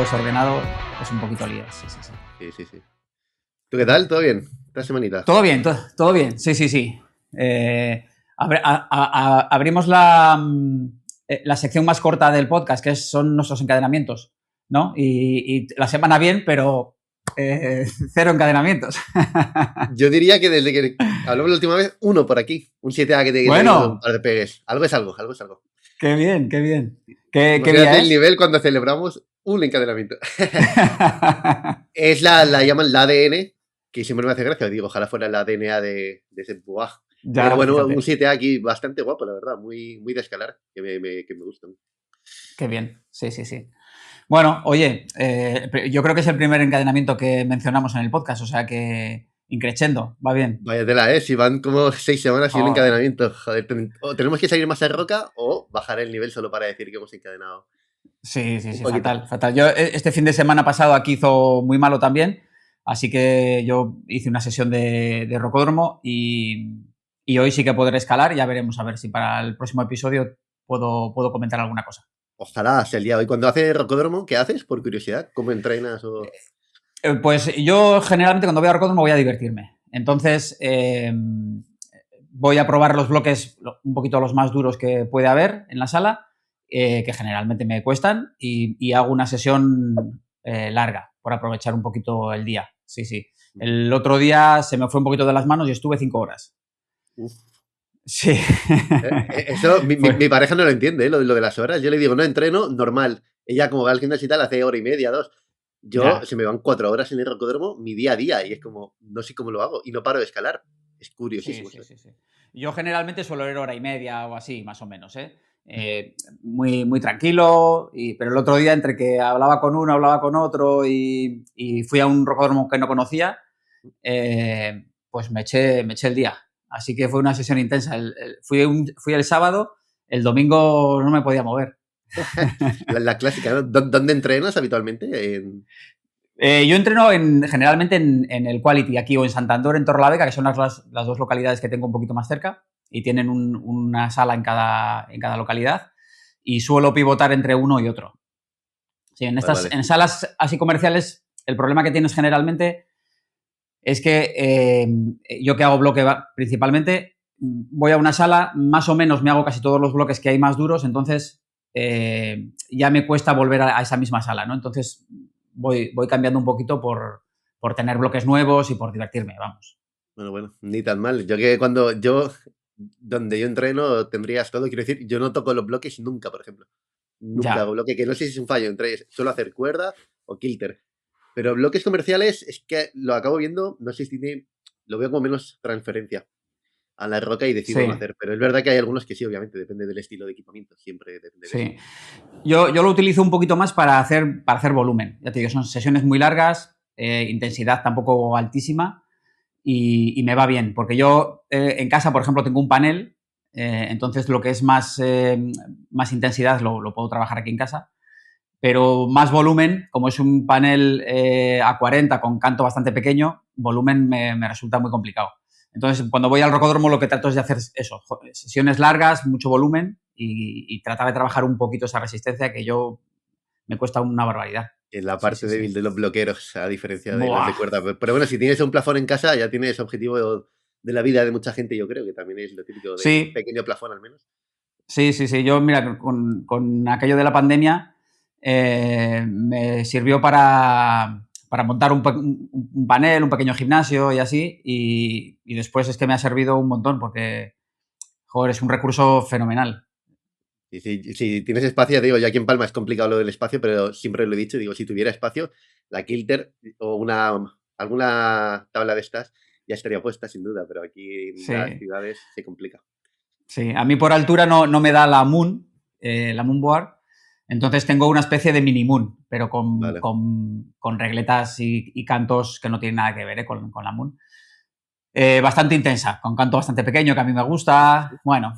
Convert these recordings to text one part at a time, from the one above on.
desordenado es un poquito lío. Sí. ¿Tú qué tal? ¿Todo bien? ¿Esta semanita? Todo bien, todo bien. Sí. Abrimos la sección más corta del podcast, que son nuestros encadenamientos, ¿no? Y la semana bien, pero cero encadenamientos. Yo diría que desde que hablamos la última vez, uno por aquí. Un 7A que te ha ido un par de pegues. Algo es algo. Qué bien. ¿Qué Imagínate día es? el nivel cuando celebramos un encadenamiento. Es la llaman la ADN, que siempre me hace gracia. Digo, ojalá fuera la DNA de ese buah. Ya, Pero bueno, fíjate. un 7A aquí bastante guapo, la verdad. Muy de escalar, que me gustan. Qué bien. Sí. Bueno, oye, yo creo que es el primer encadenamiento que mencionamos en el podcast, o sea que increchendo, va bien. Vaya tela, si van como 6 semanas y un Joder. encadenamiento. Joder, o tenemos que salir más a roca o bajar el nivel solo para decir que hemos encadenado. Sí, fatal. Yo este fin de semana pasado aquí hizo muy malo también, así que yo hice una sesión de rocódromo y hoy sí que podré escalar. Ya veremos a ver si para el próximo episodio puedo comentar alguna cosa. Ojalá sea el día de hoy. Cuando haces rocódromo, ¿qué haces? Por curiosidad, ¿cómo entrenas? Pues yo generalmente cuando voy a rocódromo voy a divertirme. Entonces voy a probar los bloques un poquito los más duros que puede haber en la sala, que generalmente me cuestan, y hago una sesión larga por aprovechar un poquito el día. Sí. El otro día se me fue un poquito de las manos y estuve 5 horas. Uf. Sí. Eso mi pareja no lo entiende, lo de las horas. Yo le digo, no entreno, normal. Ella como va al gimnasio y tal, hace hora y media, 2. Se me van 4 horas en el rocódromo mi día a día y es como, no sé cómo lo hago y no paro de escalar. Es curiosísimo. Sí. Yo generalmente suelo ir hora y media o así, más o menos, muy tranquilo, pero el otro día entre que hablaba con uno, hablaba con otro y fui a un rocódromo que no conocía, pues me eché el día. Así que fue una sesión intensa. Fui el sábado, el domingo no me podía mover. La clásica, ¿no? ¿Dónde entrenas habitualmente? Yo entreno generalmente en el Quality, aquí o en Santander, en Torrelavega, que son las dos localidades que tengo un poquito más cerca y tienen una sala en cada localidad y suelo pivotar entre uno y otro. Sí, en salas así comerciales, el problema que tienes generalmente es que yo que hago bloque principalmente, voy a una sala, más o menos me hago casi todos los bloques que hay más duros, entonces ya me cuesta volver a esa misma sala, ¿no? Entonces voy cambiando un poquito por tener bloques nuevos y por divertirme, vamos. Bueno, ni tan mal. Donde yo entreno tendrías todo, quiero decir, yo no toco los bloques nunca, por ejemplo. Nunca hago bloque, que no sé si es un fallo, suelo hacer cuerda o kilter. Pero bloques comerciales es que lo acabo viendo, no sé si lo veo como menos transferencia a la roca y decido no hacer. Pero es verdad que hay algunos que sí, obviamente, depende del estilo de equipamiento, siempre depende de eso. Yo lo utilizo un poquito más para hacer volumen. Ya te digo, son sesiones muy largas, intensidad tampoco altísima y me va bien. Porque yo en casa, por ejemplo, tengo un panel, entonces lo que es más intensidad lo puedo trabajar aquí en casa. Pero más volumen, como es un panel A40 con canto bastante pequeño, volumen me resulta muy complicado. Entonces, cuando voy al rocódromo lo que trato es de hacer eso, sesiones largas, mucho volumen y tratar de trabajar un poquito esa resistencia que me cuesta una barbaridad. En la parte débil de los bloqueros, a diferencia de los de cuerda. Pero bueno, si tienes un plafón en casa, ya tienes objetivo de la vida de mucha gente, yo creo, que también es lo típico de un pequeño plafón al menos. Sí. Yo, mira, con aquello de la pandemia me sirvió para montar un panel, un pequeño gimnasio y así, y después es que me ha servido un montón porque, joder, es un recurso fenomenal. Y si tienes espacio, digo, yo aquí en Palma es complicado lo del espacio, pero siempre lo he dicho, digo, si tuviera espacio, la kilter o alguna tabla de estas ya estaría puesta sin duda, pero aquí en las ciudades se complica. Sí, a mí por altura no me da la Moon Board, entonces tengo una especie de mini Moon, pero con regletas y cantos que no tienen nada que ver con la Moon. Bastante intensa, con canto bastante pequeño que a mí me gusta. Bueno,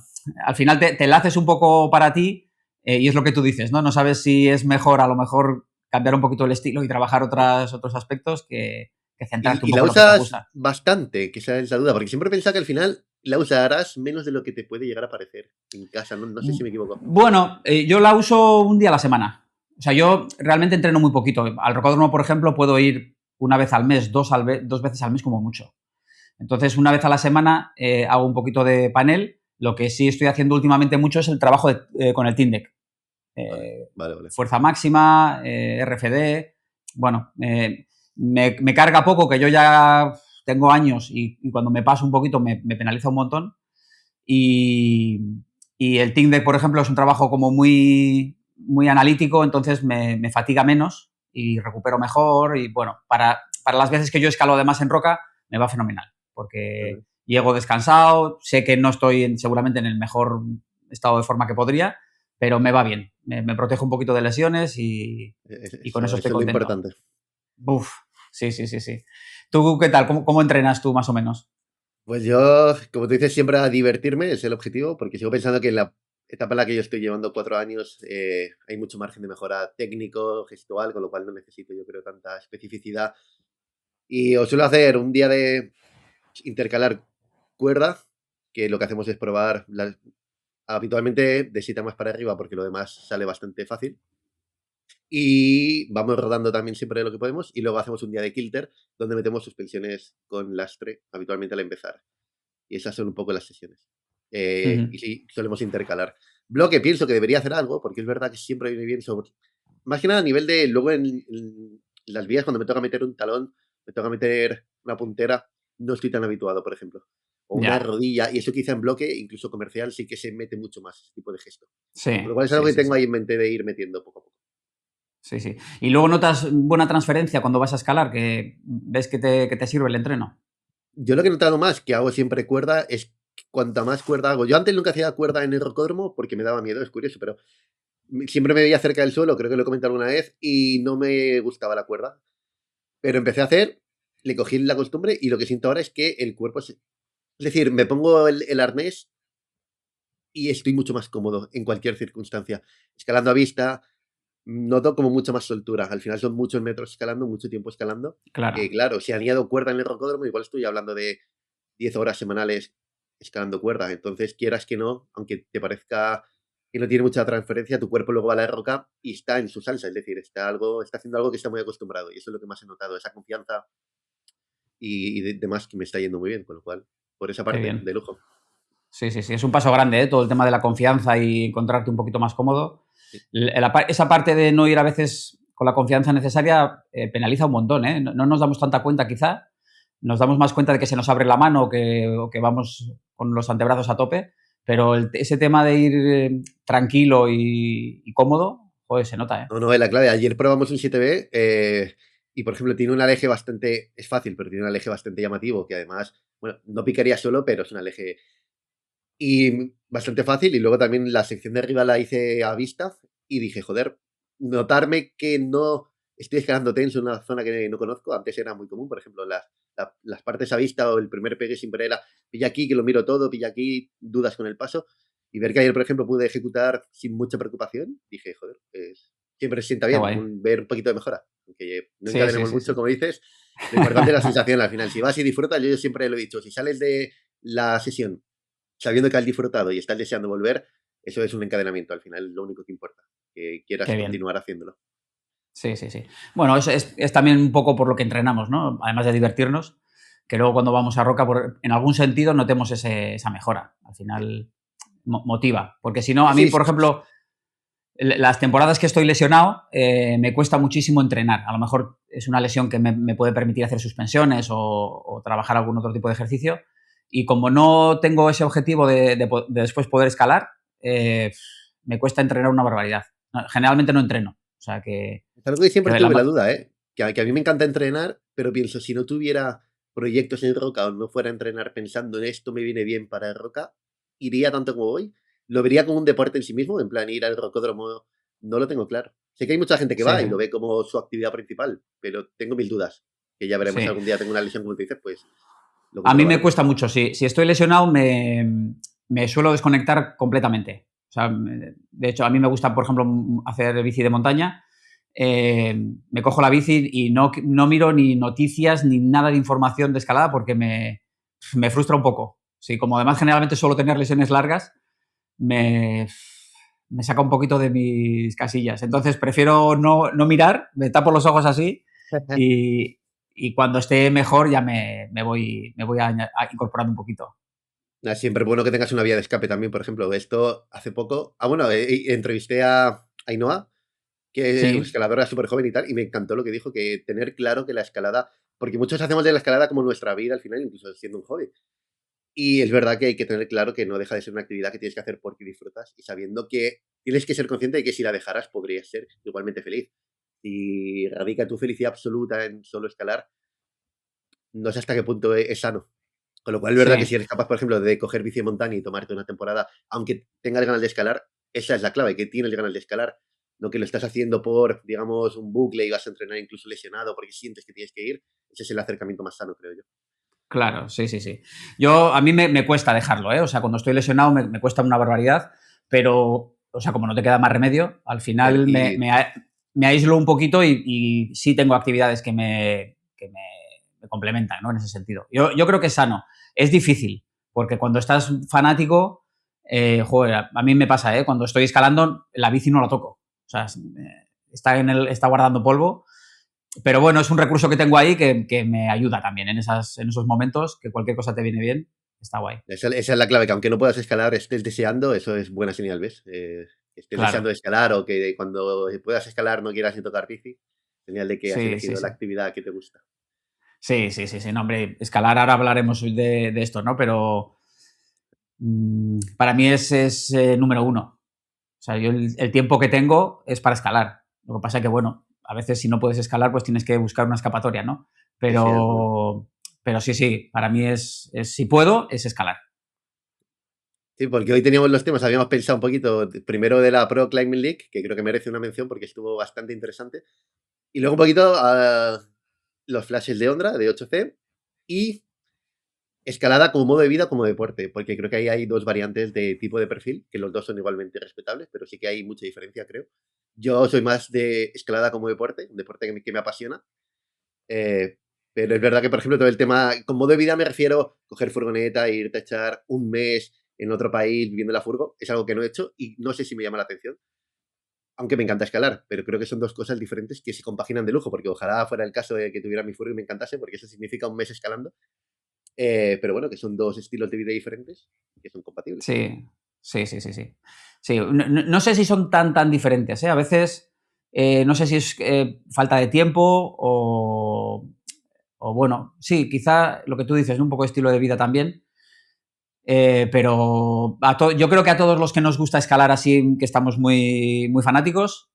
al final te la haces un poco para ti y es lo que tú dices, ¿no? No sabes si es mejor a lo mejor cambiar un poquito el estilo y trabajar otros aspectos que centrarte un poco en lo que te gusta. Y la usas bastante, que esa es la duda, porque siempre he pensado que al final la usarás menos de lo que te puede llegar a parecer en casa, no sé si me equivoco. Bueno, yo la uso un día a la semana. O sea, yo realmente entreno muy poquito. Al rocódromo, por ejemplo, puedo ir una vez al mes, dos veces al mes como mucho. Entonces, una vez a la semana hago un poquito de panel. Lo que sí estoy haciendo últimamente mucho es el trabajo con el Team Deck. Vale. Fuerza máxima, RFD. Bueno, me carga poco, que yo ya tengo años y cuando me paso un poquito me penaliza un montón. Y el Team Deck, por ejemplo, es un trabajo como muy, muy analítico, entonces me fatiga menos y recupero mejor. Y bueno, para las veces que yo escalo además en roca, me va fenomenal, porque llego descansado, sé que no estoy seguramente en el mejor estado de forma que podría, pero me va bien. Me protejo un poquito de lesiones y con eso Eso estoy es lo contento. importante. Uf, sí. ¿Tú qué tal? ¿Cómo entrenas tú más o menos? Pues yo, como tú dices, siempre a divertirme es el objetivo, porque sigo pensando que en la etapa en la que yo estoy llevando 4 años hay mucho margen de mejora técnico, gestual, con lo cual no necesito, yo creo, tanta especificidad. Y os suelo hacer un día de intercalar cuerda, que lo que hacemos es probar habitualmente de 7 más para arriba, porque lo demás sale bastante fácil. Y vamos rodando también siempre lo que podemos. Y luego hacemos un día de kilter, donde metemos suspensiones con lastre, habitualmente al empezar. Y esas son un poco las sesiones. Y sí, solemos intercalar. Bloque, pienso que debería hacer algo, porque es verdad que siempre viene bien sobre... Más que nada a nivel de... Luego en las vías, cuando me toca meter un talón, me toca meter una puntera, no estoy tan habituado, por ejemplo. O una Ya, rodilla, y eso quizá en bloque, incluso comercial, sí que se mete mucho más ese tipo de gesto. Con lo sí, cual es algo sí, que sí, tengo sí. ahí en mente de ir metiendo poco a poco. Sí. Y luego notas buena transferencia cuando vas a escalar, que ves que te sirve el entreno. Yo lo que he notado más que hago siempre cuerda es que cuanta más cuerda hago. Yo antes nunca hacía cuerda en el rocódromo porque me daba miedo, es curioso, pero siempre me veía cerca del suelo, creo que lo he comentado alguna vez, y no me gustaba la cuerda. Pero empecé a hacer, le cogí la costumbre y lo que siento ahora es que el cuerpo es decir, me pongo el arnés y estoy mucho más cómodo en cualquier circunstancia. Escalando a vista, noto como mucha más soltura. Al final son muchos metros escalando, mucho tiempo escalando. Claro, Claro, si añado cuerda en el rocódromo, igual estoy hablando de 10 horas semanales escalando cuerda. Entonces, quieras que no, aunque te parezca que no tiene mucha transferencia, tu cuerpo luego va a la roca y está en su salsa. Es decir, está haciendo algo que está muy acostumbrado. Y eso es lo que más he notado, esa confianza y demás que me está yendo muy bien. Con lo cual, por esa qué parte, bien. de lujo. Sí. Es un paso grande, ¿eh? Todo el tema de la confianza y encontrarte un poquito más cómodo. Sí. Esa parte de no ir a veces con la confianza necesaria penaliza un montón, ¿eh? No nos damos tanta cuenta, quizá. Nos damos más cuenta de que se nos abre la mano o que vamos con los antebrazos a tope, pero ese tema de ir tranquilo y cómodo, joder, se nota, ¿eh? No, es la clave. Ayer probamos un 7B y, por ejemplo, tiene un aleje bastante... Es fácil, pero tiene un aleje bastante llamativo que además, bueno, no picaría solo, pero es un aleje y bastante fácil. Y luego también la sección de arriba la hice a vista y dije, joder, notarme que no estoy escalando tenso en una zona que no conozco. Antes era muy común, por ejemplo, las partes a vista o el primer pegue siempre era pilla aquí, que lo miro todo, pilla aquí, dudas con el paso. Y ver que ayer, por ejemplo, pude ejecutar sin mucha preocupación, dije, joder, pues siempre se sienta Qué bien guay. ver un poquito de mejora. Aunque no Sí, encadenemos sí. mucho, como dices, lo importante es la sensación al final. Si vas y disfrutas, yo siempre lo he dicho, si sales de la sesión sabiendo que has disfrutado y estás deseando volver, eso es un encadenamiento al final, es lo único que importa, que quieras Qué bien. continuar haciéndolo. Sí. Bueno, es también un poco por lo que entrenamos, ¿no? Además de divertirnos, que luego cuando vamos a roca, en algún sentido notemos esa mejora. Al Sí, final motiva. Porque si no, a mí, sí, por ejemplo, las temporadas que estoy lesionado, me cuesta muchísimo entrenar. A lo mejor es una lesión que me puede permitir hacer suspensiones o trabajar algún otro tipo de ejercicio. Y como no tengo ese objetivo de después poder escalar, me cuesta entrenar una barbaridad. Generalmente no entreno. O sea es algo que siempre que la, tuve la duda, ¿eh? Que a mí me encanta entrenar, pero pienso, si no tuviera proyectos en roca o no fuera a entrenar pensando en esto me viene bien para roca, iría tanto como voy. Lo vería como un deporte en sí mismo, en plan ir al rocódromo, no lo tengo claro. Sé que hay mucha gente que sí, va y lo ve como su actividad principal, pero tengo mil dudas, que ya veremos sí. algún día tengo una lesión como te dices, pues lo A mí me comprobaremos. cuesta mucho. Si estoy lesionado, me suelo desconectar completamente. O sea, de hecho, a mí me gusta, por ejemplo, hacer bici de montaña. Me cojo la bici y no miro ni noticias ni nada de información de escalada porque me frustra un poco. Sí, como además generalmente suelo tener lesiones largas, me, me saca un poquito de mis casillas. Entonces prefiero no mirar, me tapo los ojos así y, y cuando esté mejor ya me voy incorporando un poquito. Siempre es bueno que tengas una vía de escape también, por ejemplo. Esto hace poco. Bueno, entrevisté a Ainhoa, que es Sí, escaladora súper joven y tal, y me encantó lo que dijo, que tener claro que la escalada. Porque muchos hacemos de la escalada como nuestra vida al final, incluso siendo un hobby. Y es verdad que hay que tener claro que no deja de ser una actividad que tienes que hacer porque disfrutas y sabiendo que tienes que ser consciente de que si la dejaras podrías ser igualmente feliz. Si radica tu felicidad absoluta en solo escalar, no sé hasta qué punto es sano. Con lo cual es verdad que si sí, eres capaz, por ejemplo, de coger bici de montaña y tomarte una temporada, aunque tengas ganas de escalar, esa es la clave, que tienes ganas de escalar. No que lo estás haciendo por, digamos, un bucle y vas a entrenar incluso lesionado porque sientes que tienes que ir. Ese es el acercamiento más sano, creo yo. claro, sí, sí, sí. A mí me cuesta dejarlo, ¿eh? O sea, cuando estoy lesionado me cuesta una barbaridad, pero, o sea, como no te queda más remedio, al Claro, final y me aíslo un poquito y sí tengo actividades que me complementan, ¿no? En ese sentido. Yo creo que es sano. Es difícil, porque cuando estás fanático, joder, a mí me pasa, ¿eh? Cuando estoy escalando, la bici no la toco. O sea, está guardando polvo, pero bueno, es un recurso que tengo ahí que me ayuda también en esos momentos, que cualquier cosa te viene bien, está guay. esa es la clave, que aunque no puedas escalar, estés deseando, eso es buena señal, ¿ves? Que estés deseando Claro, escalar o que cuando puedas escalar no quieras ni tocar bici, señal de que has sí, sí, elegido la sí. actividad que te gusta. Sí, sí, sí, sí, no, hombre, escalar ahora hablaremos de esto, ¿no? Pero para mí es número uno. O sea, yo el tiempo que tengo es para escalar. Lo que pasa es que, bueno, a veces si no puedes escalar, pues tienes que buscar una escapatoria, ¿no? Sí, sí, de acuerdo. Pero sí, sí, para mí si puedo, es escalar. Sí, porque hoy teníamos los temas, habíamos pensado un poquito, primero de la Pro Climbing League, que creo que merece una mención porque estuvo bastante interesante, y luego un poquito los flashes de Ondra, de 8C, y escalada como modo de vida, como deporte, porque creo que ahí hay dos variantes de tipo de perfil, que los dos son igualmente respetables, pero sí que hay mucha diferencia, creo. Yo soy más de escalada como deporte, un deporte que me apasiona, eh, pero es verdad que, por ejemplo, todo el tema, con modo de vida me refiero a coger furgoneta e irte a echar un mes en otro país viviendo en la furgo, es algo que no he hecho y no sé si me llama la atención, aunque me encanta escalar, pero creo que son dos cosas diferentes que se compaginan de lujo, porque ojalá fuera el caso de que tuviera mi furgo y me encantase, porque eso significa un mes escalando, pero bueno, que son dos estilos de vida diferentes que son compatibles. Sí, sí, sí, sí, sí. Sí, no sé si son tan diferentes, ¿eh? A veces no sé si es falta de tiempo o bueno, sí, quizá lo que tú dices, ¿no? Un poco de estilo de vida también. Pero yo creo que a todos los que nos gusta escalar así, que estamos muy fanáticos,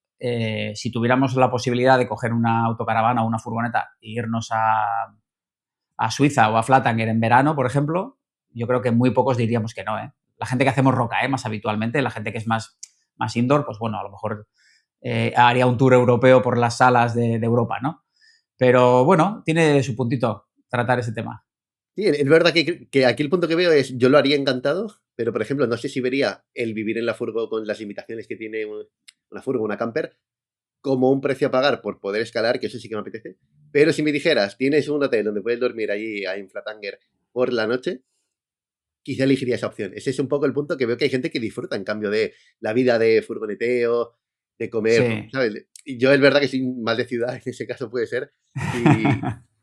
si tuviéramos la posibilidad de coger una autocaravana o una furgoneta e irnos a Suiza o a Flatanger en verano, por ejemplo, yo creo que muy pocos diríamos que no. ¿Eh? La gente que hacemos roca, más habitualmente, la gente que es más indoor, pues bueno, a lo mejor haría un tour europeo por las salas de Europa, ¿no? Pero bueno, tiene su puntito tratar ese tema. Sí, es verdad que aquí el punto que veo es, yo lo haría encantado, pero por ejemplo, no sé si vería el vivir en la furgo con las limitaciones que tiene una furgo, una camper, como un precio a pagar por poder escalar, que eso sí que me apetece. Pero si me dijeras, tienes un hotel donde puedes dormir allí en Flatanger por la noche, quizá elegiría esa opción. Ese es un poco el punto que veo que hay gente que disfruta en cambio de la vida de furgoneteo, de comer, Sí. ¿sabes? Y yo es verdad que soy más de ciudad, en ese caso puede ser,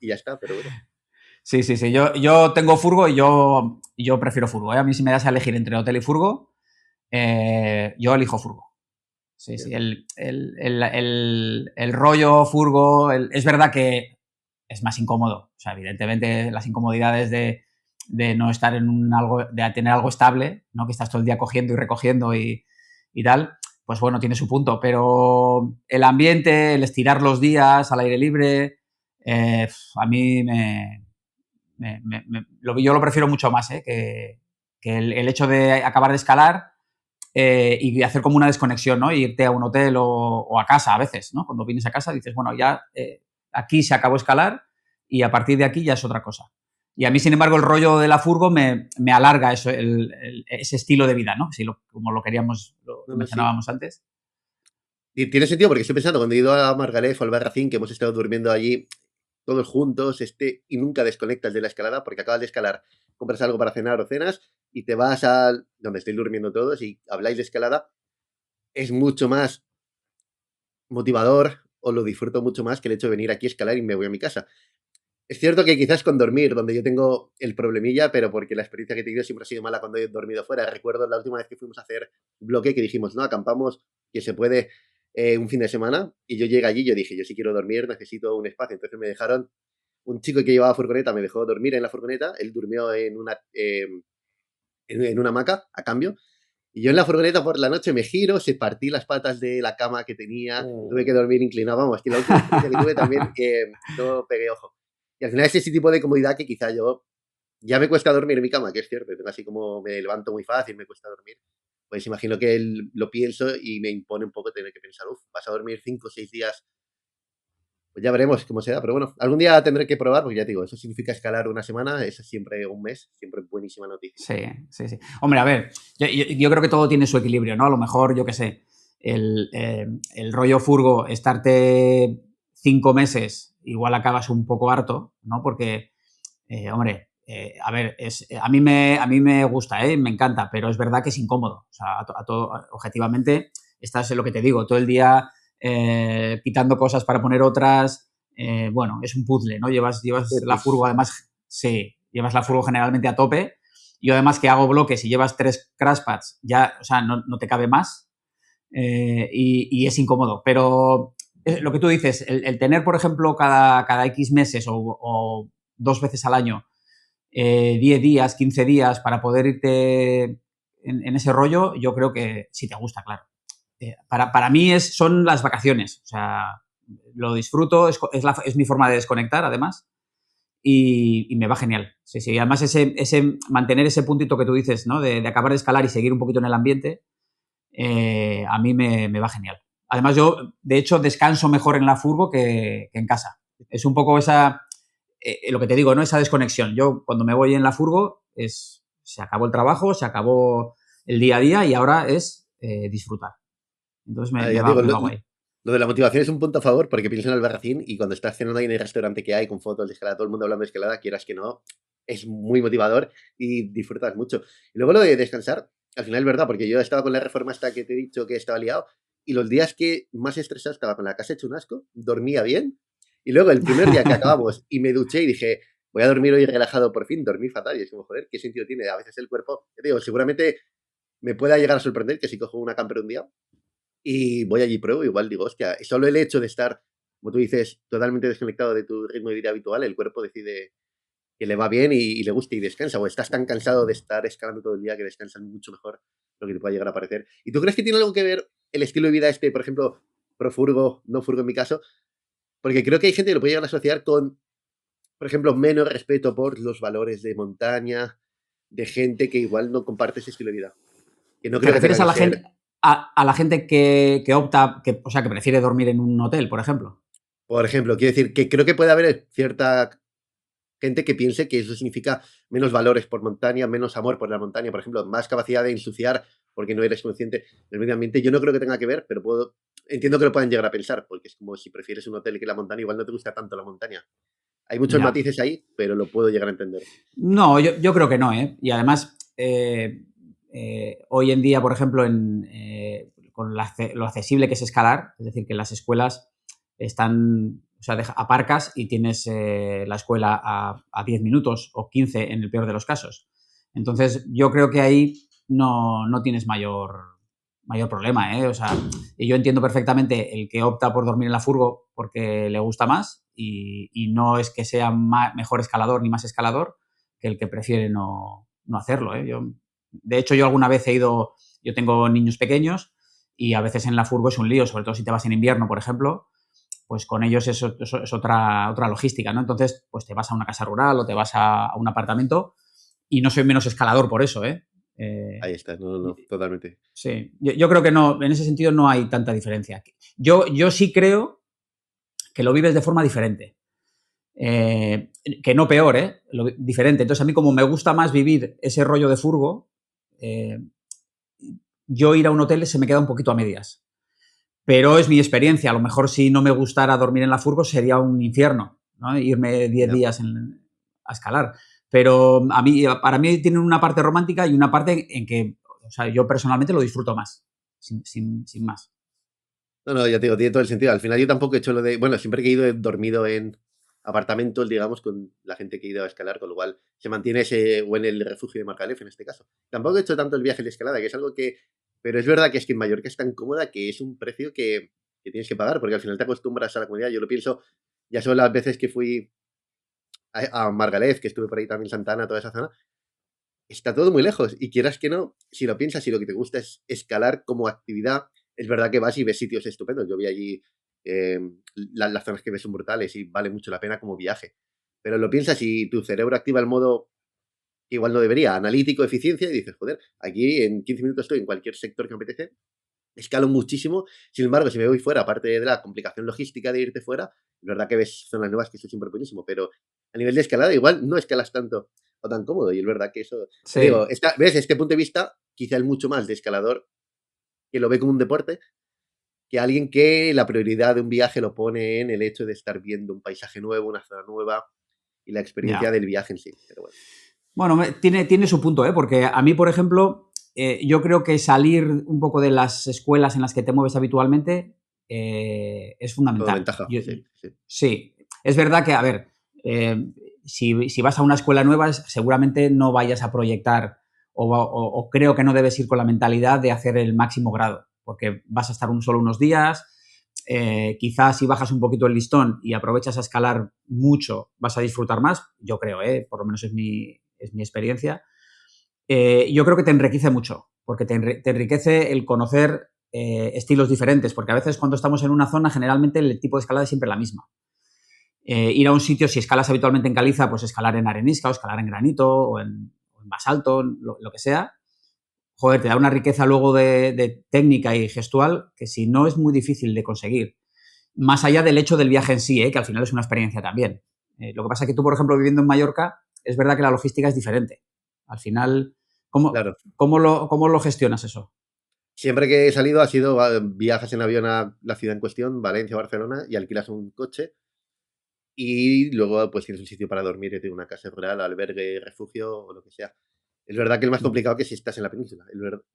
y ya está, pero bueno. Sí, sí, sí. Yo tengo furgo y yo prefiero furgo. ¿Eh? A mí si me das a elegir entre hotel y furgo, yo elijo furgo. Sí, sí. El rollo furgo, es verdad que es más incómodo. O sea, evidentemente las incomodidades de no estar de tener algo estable, ¿no? Que estás todo el día cogiendo y recogiendo y tal, pues bueno, tiene su punto. Pero el ambiente, el estirar los días al aire libre, a mí yo lo prefiero mucho más, que el hecho de acabar de escalar y hacer como una desconexión, ¿no? Irte a un hotel o a casa a veces, ¿no? Cuando vienes a casa dices, bueno, ya aquí se acabó escalar y a partir de aquí ya es otra cosa. Y a mí, sin embargo, el rollo de la furgo me alarga eso, ese estilo de vida, ¿no? Sí, como lo queríamos, lo No, que no, sí. mencionábamos antes. Y tiene sentido porque estoy pensando, cuando he ido a Margalef o al Barracín, que hemos estado durmiendo allí todos juntos, y nunca desconectas de la escalada porque acabas de escalar, compras algo para cenar o cenas y te vas a donde estéis durmiendo todos y habláis de escalada. es mucho más motivador o lo disfruto mucho más que el hecho de venir aquí a escalar y me voy a mi casa. Es cierto que quizás con dormir, donde yo tengo el problemilla, pero porque la experiencia que he tenido siempre ha sido mala cuando he dormido fuera. Recuerdo la última vez que fuimos a hacer bloque que dijimos, no, acampamos, que se puede un fin de semana, y yo llegué allí y yo dije, yo sí quiero dormir, necesito un espacio. Entonces me dejaron, un chico que llevaba furgoneta me dejó dormir en la furgoneta, él durmió en una hamaca a cambio, y yo en la furgoneta por la noche me giro, se partí las patas de la cama que tenía, tuve que dormir inclinado, vamos, que la última experiencia que tuve también no pegué ojo. Y al final es ese tipo de comodidad que quizá yo ya me cuesta dormir en mi cama, que es cierto, tengo así como me levanto muy fácil, me cuesta dormir. Pues imagino que lo pienso y me impone un poco tener que pensar, uff, vas a dormir 5 o 6 días, pues ya veremos cómo se da. Pero bueno, algún día tendré que probar, porque ya te digo, eso significa escalar una semana, eso es siempre un mes, siempre buenísima noticia. Sí, sí, sí. Hombre, a ver, yo creo que todo tiene su equilibrio, ¿no? A lo mejor, yo qué sé, el rollo furgo, estarte 5 meses, igual acabas un poco harto, ¿no? Porque, hombre, a ver, a mí me gusta, me encanta, pero es verdad que es incómodo. O sea, objetivamente, estás en lo que te digo, todo el día quitando cosas para poner otras. Bueno, es un puzzle, ¿no? Llevas la furgo, además, sí, llevas la furgo generalmente a tope. Yo además que hago bloques y llevas 3 crashpads, ya, o sea, no te cabe más y es incómodo. Pero lo que tú dices, el tener, por ejemplo, cada X meses o 2 veces al año 10 días, 15 días para poder irte en ese rollo, yo creo que sí te gusta, claro. Para mí son las vacaciones, o sea, lo disfruto, es mi forma de desconectar, además, y me va genial. Sí, sí. Además, mantener ese puntito que tú dices, ¿no? De acabar de escalar y seguir un poquito en el ambiente, a mí me va genial. Además, yo, de hecho, descanso mejor en la furgo que en casa. Es un poco lo que te digo, ¿no? Esa desconexión. Yo, cuando me voy en la furgo, se acabó el trabajo, se acabó el día a día y ahora es disfrutar. Entonces, Ya digo, me va guay. Lo de la motivación es un punto a favor porque pienso en el Albarracín y cuando estás cenando ahí en el restaurante que hay con fotos de escalada, todo el mundo hablando de escalada, quieras que no, es muy motivador y disfrutas mucho. Y luego lo de descansar, al final es verdad, porque yo estaba con la reforma esta que te he dicho que estaba liado y los días que más estresado estaba con la casa hecho un asco, dormía bien y luego el primer día que acabamos y me duché y dije, voy a dormir hoy relajado por fin, dormí fatal y es como, joder, ¿qué sentido tiene? A veces el cuerpo, te digo, seguramente me pueda llegar a sorprender que si cojo una camper un día y voy allí y pruebo, igual digo, hostia, solo el hecho de estar, como tú dices, totalmente desconectado de tu ritmo de vida habitual, el cuerpo decide que le va bien y le gusta y descansa, o estás tan cansado de estar escalando todo el día que descansas mucho mejor lo que te pueda llegar a parecer. ¿Y tú crees que tiene algo que ver el estilo de vida este, por ejemplo, pro furgo, no furgo en mi caso? Porque creo que hay gente que lo puede llegar a asociar con, por ejemplo, menos respeto por los valores de montaña, de gente que igual no comparte ese estilo de vida. Que no ¿Te creo que tenga refieres que a la ser. gente, a la gente que opta, o sea, que prefiere dormir en un hotel, por ejemplo? Por ejemplo, quiero decir que creo que puede haber cierta gente que piense que eso significa menos valores por montaña, menos amor por la montaña, por ejemplo, más capacidad de ensuciar porque no eres consciente del medio ambiente. Yo no creo que tenga que ver, pero entiendo que lo puedan llegar a pensar, porque es como si prefieres un hotel que la montaña, igual no te gusta tanto la montaña. Hay muchos Ya. matices ahí, pero lo puedo llegar a entender. No, yo creo que no, ¿eh? Y además, hoy en día, por ejemplo, con lo accesible que es escalar, es decir, que las escuelas están, o sea, aparcas y tienes la escuela a 10 minutos o 15 en el peor de los casos. Entonces, yo creo que ahí no tienes mayor problema, ¿eh? O sea, y yo entiendo perfectamente el que opta por dormir en la furgo porque le gusta más y no es que sea mejor escalador ni más escalador que el que prefiere no hacerlo, ¿eh? De hecho, yo alguna vez yo tengo niños pequeños y a veces en la furgo es un lío, sobre todo si te vas en invierno, por ejemplo, pues con ellos es otra logística, ¿no? Entonces, pues te vas a una casa rural o te vas a un apartamento y no soy menos escalador por eso, ¿eh? Ahí está, no, totalmente. Sí, yo creo que no, en ese sentido no hay tanta diferencia. Yo sí creo que lo vives de forma diferente. Que no peor, diferente. Entonces, a mí como me gusta más vivir ese rollo de furgo, yo ir a un hotel se me queda un poquito a medias. Pero es mi experiencia. A lo mejor si no me gustara dormir en la furgo sería un infierno, ¿no? Irme 10 Ya. días a escalar. Pero para mí tienen una parte romántica y una parte en que, o sea, yo personalmente lo disfruto más. sin más. No, ya te digo, tiene todo el sentido. Al final yo tampoco he hecho lo de... Bueno, siempre que he ido he dormido en apartamentos, digamos, con la gente que ha ido a escalar, con lo cual se mantiene ese... o en el refugio de Margalef en este caso. Tampoco he hecho tanto el viaje de escalada, que es algo que... Pero es verdad que es que en Mallorca es tan cómoda que es un precio que tienes que pagar, porque al final te acostumbras a la comodidad. Yo lo pienso, ya son las veces que fui a Margalef, que estuve por ahí también, Santana, toda esa zona, está todo muy lejos. Y quieras que no, si lo piensas y lo que te gusta es escalar como actividad, es verdad que vas y ves sitios estupendos. Yo vi allí eh, las zonas que ves son brutales y vale mucho la pena como viaje. Pero lo piensas y tu cerebro activa el modo que igual no debería, analítico, eficiencia, y dices, joder, aquí en 15 minutos estoy en cualquier sector que me apetece, escalo muchísimo. Sin embargo, si me voy fuera, aparte de la complicación logística de irte fuera, es verdad que ves zonas nuevas, que eso es siempre buenísimo, pero a nivel de escalada igual no escalas tanto o tan cómodo, y es verdad que eso, te digo, Sí. ¿ves? Este punto de vista quizá es mucho más de escalador que lo ve como un deporte, que alguien que la prioridad de un viaje lo pone en el hecho de estar viendo un paisaje nuevo, una zona nueva y la experiencia Ya. del viaje en sí. Pero bueno. Bueno, tiene su punto, ¿eh? Porque a mí, por ejemplo, yo creo que salir un poco de las escuelas en las que te mueves habitualmente es Todo fundamental. ventaja, sí, sí. Sí, es verdad que, a ver, si vas a una escuela nueva, seguramente no vayas a proyectar o creo que no debes ir con la mentalidad de hacer el máximo grado, porque vas a estar solo unos días. Quizás si bajas un poquito el listón y aprovechas a escalar mucho, vas a disfrutar más, yo creo, por lo menos es mi experiencia. Yo creo que te enriquece mucho, porque te enriquece el conocer estilos diferentes, porque a veces cuando estamos en una zona, generalmente el tipo de escalada es siempre la misma. Ir a un sitio, si escalas habitualmente en caliza, pues escalar en arenisca o escalar en granito o en basalto, lo que sea. Joder, te da una riqueza luego de técnica y gestual que si no es muy difícil de conseguir. Más allá del hecho del viaje en sí, que al final es una experiencia también. Lo que pasa es que tú, por ejemplo, viviendo en Mallorca, es verdad que la logística es diferente. Al final, ¿cómo, Claro. cómo lo gestionas eso? Siempre que he salido ha sido viajas en avión a la ciudad en cuestión, Valencia, Barcelona, y alquilas un coche y luego pues tienes un sitio para dormir, y tienes una casa rural, albergue, refugio o lo que sea. Es verdad que es más complicado que si estás en la península.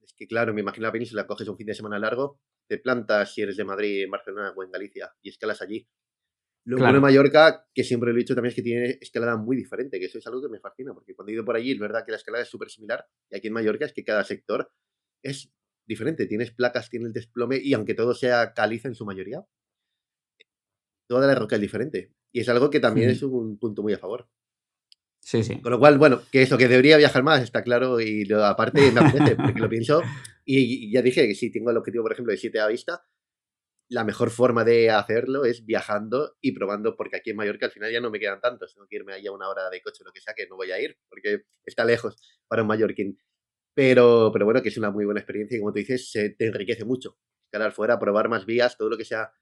Es que, claro, me imagino la península, coges un fin de semana largo, te plantas si eres de Madrid, en Barcelona o en Galicia y escalas allí. Lo bueno de Claro. Mallorca, que siempre lo he dicho también, es que tiene escalada muy diferente, que eso es algo que me fascina, porque cuando he ido por allí es verdad que la escalada es súper similar, y aquí en Mallorca es que cada sector es diferente. Tienes placas, tienes desplome, y aunque todo sea caliza en su mayoría, toda la roca es diferente. Y es algo que también es un punto muy a favor. Sí, sí. Con lo cual, bueno, que eso, que debería viajar más, está claro, y aparte me apetece, porque lo pienso, y ya dije que si tengo el objetivo, por ejemplo, de 7 a vista, la mejor forma de hacerlo es viajando y probando, porque aquí en Mallorca al final ya no me quedan tantos, tengo que irme ahí a una hora de coche o lo que sea, que no voy a ir, porque está lejos para un mallorquín. Pero bueno, que es una muy buena experiencia y como tú dices, te enriquece mucho. Escalar fuera, probar más vías, todo lo que sea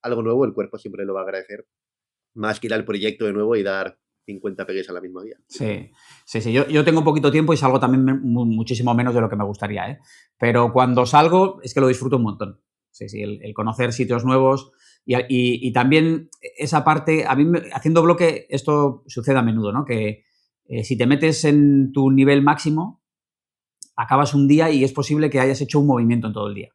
algo nuevo, el cuerpo siempre lo va a agradecer, más que ir al proyecto de nuevo y dar 50 pegues a la misma vía. Sí, sí, sí. Yo tengo poquito tiempo y salgo también muchísimo menos de lo que me gustaría, ¿eh? Pero cuando salgo es que lo disfruto un montón. Sí, sí, el conocer sitios nuevos y también esa parte, a mí haciendo bloque esto sucede a menudo, ¿no? Que si te metes en tu nivel máximo, acabas un día y es posible que hayas hecho un movimiento en todo el día.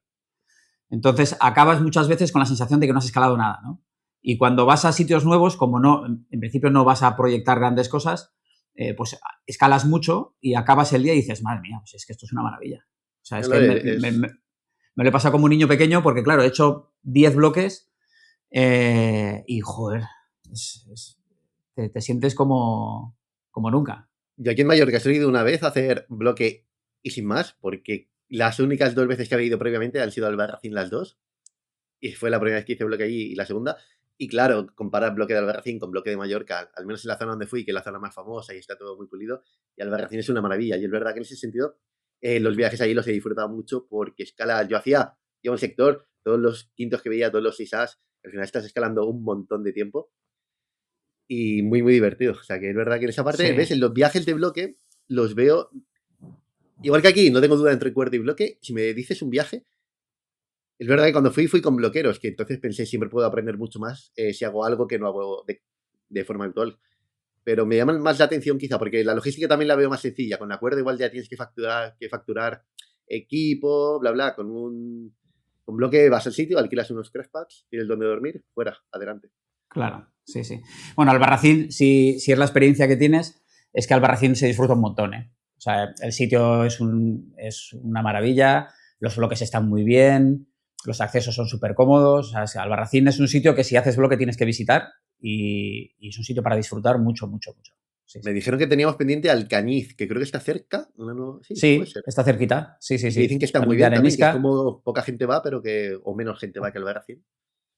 Entonces acabas muchas veces con la sensación de que no has escalado nada, ¿no? Y cuando vas a sitios nuevos, como no, en principio no vas a proyectar grandes cosas, pues escalas mucho y acabas el día y dices, madre mía, pues es que esto es una maravilla. O sea, es No, que me lo he pasado como un niño pequeño porque, claro, he hecho 10 bloques y, joder, te sientes como nunca. yo aquí en Mallorca he ido una vez a hacer bloque y sin más, porque las únicas 2 veces que había ido previamente han sido al Albarracín las dos, y fue la primera vez que hice bloque allí y la segunda. Y claro, comparar bloque de Albarracín con bloque de Mallorca, al menos en la zona donde fui, que es la zona más famosa y está todo muy pulido, y Albarracín es una maravilla. Y es verdad que en ese sentido, los viajes allí los he disfrutado mucho porque escala, yo un sector, todos los quintos que veía, todos los sisas, al final estás escalando un montón de tiempo y muy, muy divertido. O sea que es verdad que en esa parte, ¿ves? Sí, En los viajes de bloque los veo, igual que aquí, no tengo duda entre cuerda y bloque. Si me dices un viaje, es verdad que cuando fui con bloqueros, que entonces pensé siempre puedo aprender mucho más si hago algo que no hago de forma habitual. Pero me llaman más la atención quizá, porque la logística también la veo más sencilla. Con la cuerda igual ya tienes que facturar equipo, bla, bla, con un Un bloque, vas al sitio, alquilas unos crash tienes donde dormir, fuera, adelante. Claro, sí, sí. Bueno, Albarracín, si es la experiencia que tienes, es que Albarracín se disfruta un montón, ¿eh? O sea, el sitio es una maravilla, los bloques están muy bien, los accesos son súper cómodos. O sea, Albarracín es un sitio que si haces bloque tienes que visitar y es un sitio para disfrutar mucho, mucho, mucho. Sí, Me sí. dijeron que teníamos pendiente Alcañiz, que creo que está cerca. Sí, puede Sí, ser. está cerquita. Sí, sí, Y que dicen sí. que está muy También de bien también, que es arenisca. como poca gente va, pero o menos gente va que Albarracín.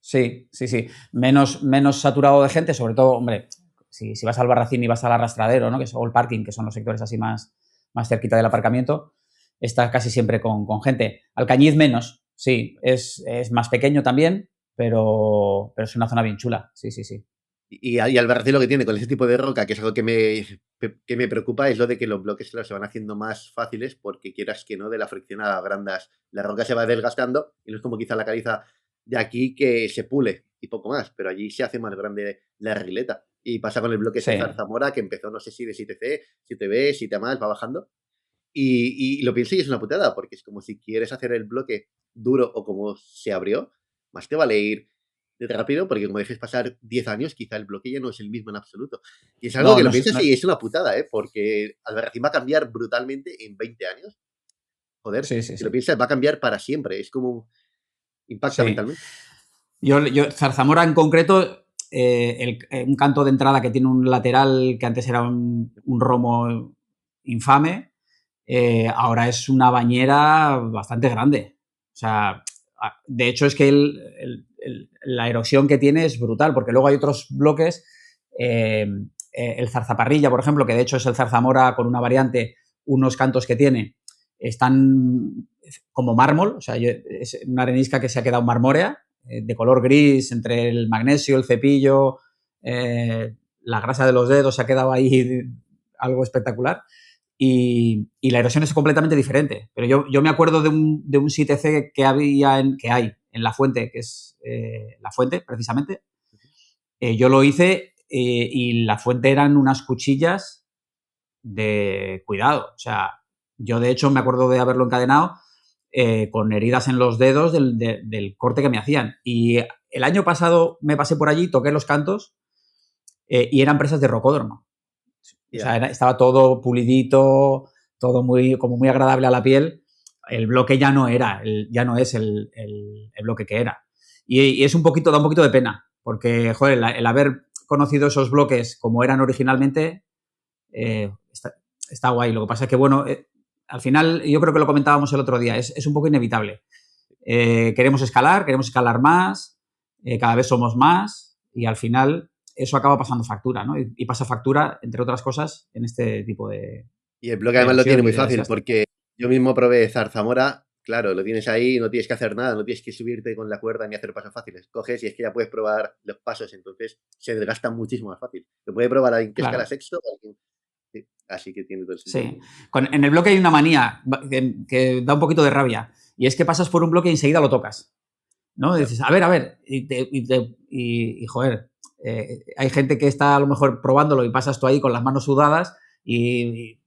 Sí, sí, sí. Menos saturado de gente, sobre todo, hombre, si vas al Barracín y vas al Arrastradero, ¿no? Que es, o el parking, que son los sectores así más cerquita del aparcamiento, está casi siempre con gente. Alcañiz menos, sí. Es más pequeño también, pero es una zona bien chula. Sí, sí, sí. Y Albarracín lo que tiene con ese tipo de roca, que es algo que me preocupa, es lo de que los bloques se van haciendo más fáciles porque quieras que no, de la fricción a grandas, la roca se va desgastando y no es como quizá la caliza de aquí que se pule y poco más, pero allí se hace más grande la regleta. Y pasa con el bloque Sí. ese Zarzamora, que empezó no sé si de 7C, 7B, 7 más, va bajando. Y lo pienso y es una putada, porque es como si quieres hacer el bloque duro o como se abrió, más te vale ir rápido, porque como dejes pasar 10 años, quizá el bloque ya no es el mismo en absoluto. Y es algo No, que no, lo piensas no, y es una putada, porque Albarracín va a cambiar brutalmente en 20 años. Joder, sí, sí, si lo sí. piensas, va a cambiar para siempre. Es como impacta Sí. mentalmente. Zarzamora en concreto, un canto de entrada que tiene un lateral que antes era un romo infame, ahora es una bañera bastante grande. O sea, de hecho es que la erosión que tiene es brutal, porque luego hay otros bloques, el Zarzaparrilla, por ejemplo, que de hecho es el Zarzamora con una variante, unos cantos que tiene están como mármol, o sea, es una arenisca que se ha quedado marmórea, de color gris, entre el magnesio, el cepillo, la grasa de los dedos se ha quedado ahí algo espectacular. Y la erosión es completamente diferente. Pero yo me acuerdo de un 7C que hay en La Fuente, que es La Fuente, precisamente. Yo lo hice y La Fuente eran unas cuchillas de cuidado. O sea, yo de hecho me acuerdo de haberlo encadenado con heridas en los dedos del corte que me hacían. Y el año pasado me pasé por allí, toqué los cantos y eran presas de rocódromo. O sea, Ya. estaba todo pulidito, todo como muy agradable a la piel. El bloque ya no era, ya no es el bloque que era. Y es da un poquito de pena, porque, joder, el haber conocido esos bloques como eran originalmente, está guay. Lo que pasa es que, bueno, al final, yo creo que lo comentábamos el otro día, es un poco inevitable. Queremos escalar más, cada vez somos más y al final eso acaba pasando factura, ¿no? Y pasa factura, entre otras cosas, en este tipo Y el bloque de además lo tiene erosión y muy de fácil, desgaste. porque yo mismo probé Zarzamora, claro, lo tienes ahí, no tienes que hacer nada, no tienes que subirte con la cuerda ni hacer pasos fáciles. Coges y es que ya puedes probar los pasos, entonces se desgasta muchísimo más fácil. Lo puede probar alguien que escala Claro, sexto, alguien... Sí, así que tiene todo el sentido. sí. En el bloque hay una manía que da un poquito de rabia y es que pasas por un bloque y enseguida lo tocas, ¿no? Y Claro. dices, a ver, joder, hay gente que está a lo mejor probándolo y pasas tú ahí con las manos sudadas y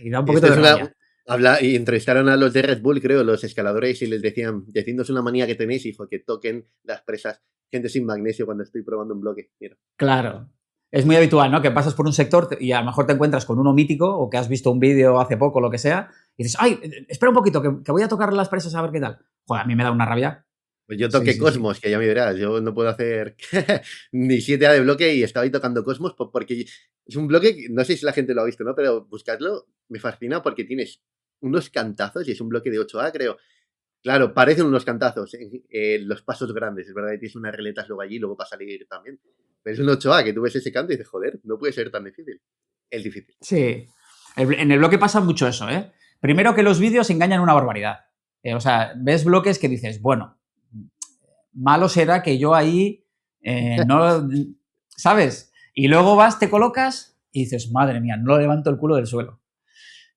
da un Y poquito esto de es una... rabia. Y entrevistaron a los de Red Bull, creo, los escaladores, y les decían, decidnos una manía que tenéis, hijo, que toquen las presas, gente sin magnesio cuando estoy probando un bloque. Mira. Claro. Es muy habitual, ¿no? Que pasas por un sector y a lo mejor te encuentras con uno mítico o que has visto un vídeo hace poco, lo que sea, y dices, ay, espera un poquito, que voy a tocar las presas a ver qué tal. Joder, a mí me da una rabia. Pues yo Sí, toqué sí, sí. Cosmos, que ya me verás, yo no puedo hacer ni 7A de bloque y estaba ahí tocando Cosmos porque es un bloque, no sé si la gente lo ha visto, ¿no? Pero buscadlo, me fascina porque tienes unos cantazos y es un bloque de 8A, creo. Claro, parecen unos cantazos los pasos grandes, es verdad que tienes unas reletas luego allí, luego para salir también. Pero es un 8A que tú ves ese canto y dices, joder, no puede ser tan difícil. Es difícil. Sí. En el bloque pasa mucho eso, ¿eh? Primero que los vídeos engañan una barbaridad. O sea, ves bloques que dices, bueno, malo será que yo ahí no, ¿sabes? Y luego vas, te colocas y dices, madre mía, no levanto el culo del suelo.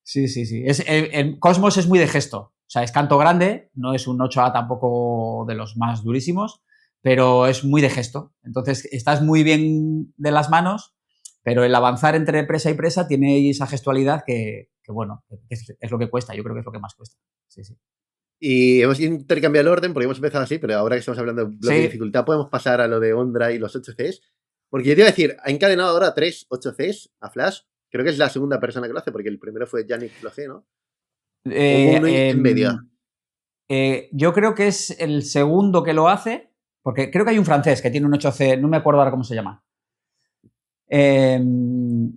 Sí, sí, sí. El Cosmos es muy de gesto. O sea, es canto grande, no es un 8A tampoco de los más durísimos, pero es muy de gesto. Entonces, estás muy bien de las manos, pero el avanzar entre presa y presa tiene esa gestualidad que bueno, es lo que cuesta. Yo creo que es lo que más cuesta. Sí, sí. Y hemos intercambiado el orden porque hemos empezado así, pero ahora que estamos hablando de bloque de Sí, dificultad, podemos pasar a lo de Ondra y los 8Cs. Porque yo te iba a decir, ha encadenado ahora 3 8Cs a Flash. Creo que es la segunda persona que lo hace, porque el primero fue Yannick Flohé, ¿no? O hubo eh, uno en medio. em, yo creo que es el segundo que lo hace, porque creo que hay un francés que tiene un 8C, no me acuerdo ahora cómo se llama. Eh,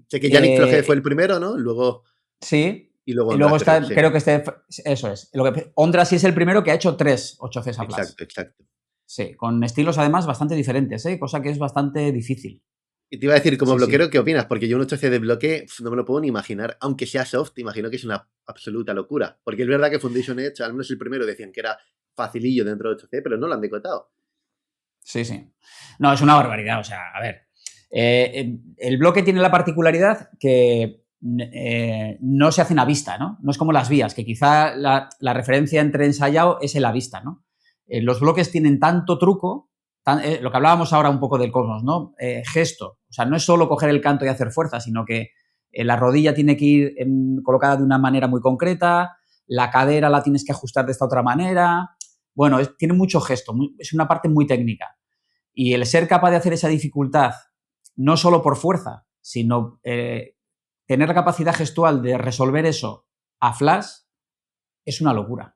Sé que Yannick Flohé fue eh, el primero, ¿no? Luego, sí, y luego y Ondra, luego pero está, sí. creo que eso es. Ondra sí es el primero que ha hecho 3 8Cs a Flash. Exacto, exacto. Sí, con estilos además bastante diferentes, cosa que es bastante difícil. Y te iba a decir, como Sí, sí. bloquero, ¿qué opinas? Porque yo un 8C de bloque no me lo puedo ni imaginar. Aunque sea soft, te imagino que es una absoluta locura. Porque es verdad que Foundation Edge, al menos el primero, decían que era facilillo dentro de 8C, pero no lo han decotado. Sí, sí. No, es una barbaridad. O sea, a ver. El bloque tiene la particularidad que no se hacen a vista, ¿no? No es como las vías, que quizá la referencia entre ensayado es en la vista, ¿no? Los bloques tienen tanto truco, lo que hablábamos ahora un poco del Cosmos, ¿no? Gesto. O sea, no es solo coger el canto y hacer fuerza, sino que la rodilla tiene que ir colocada de una manera muy concreta, la cadera la tienes que ajustar de esta otra manera. Bueno, tiene mucho gesto, es una parte muy técnica. Y el ser capaz de hacer esa dificultad, no solo por fuerza, sino tener la capacidad gestual de resolver eso a flash, es una locura.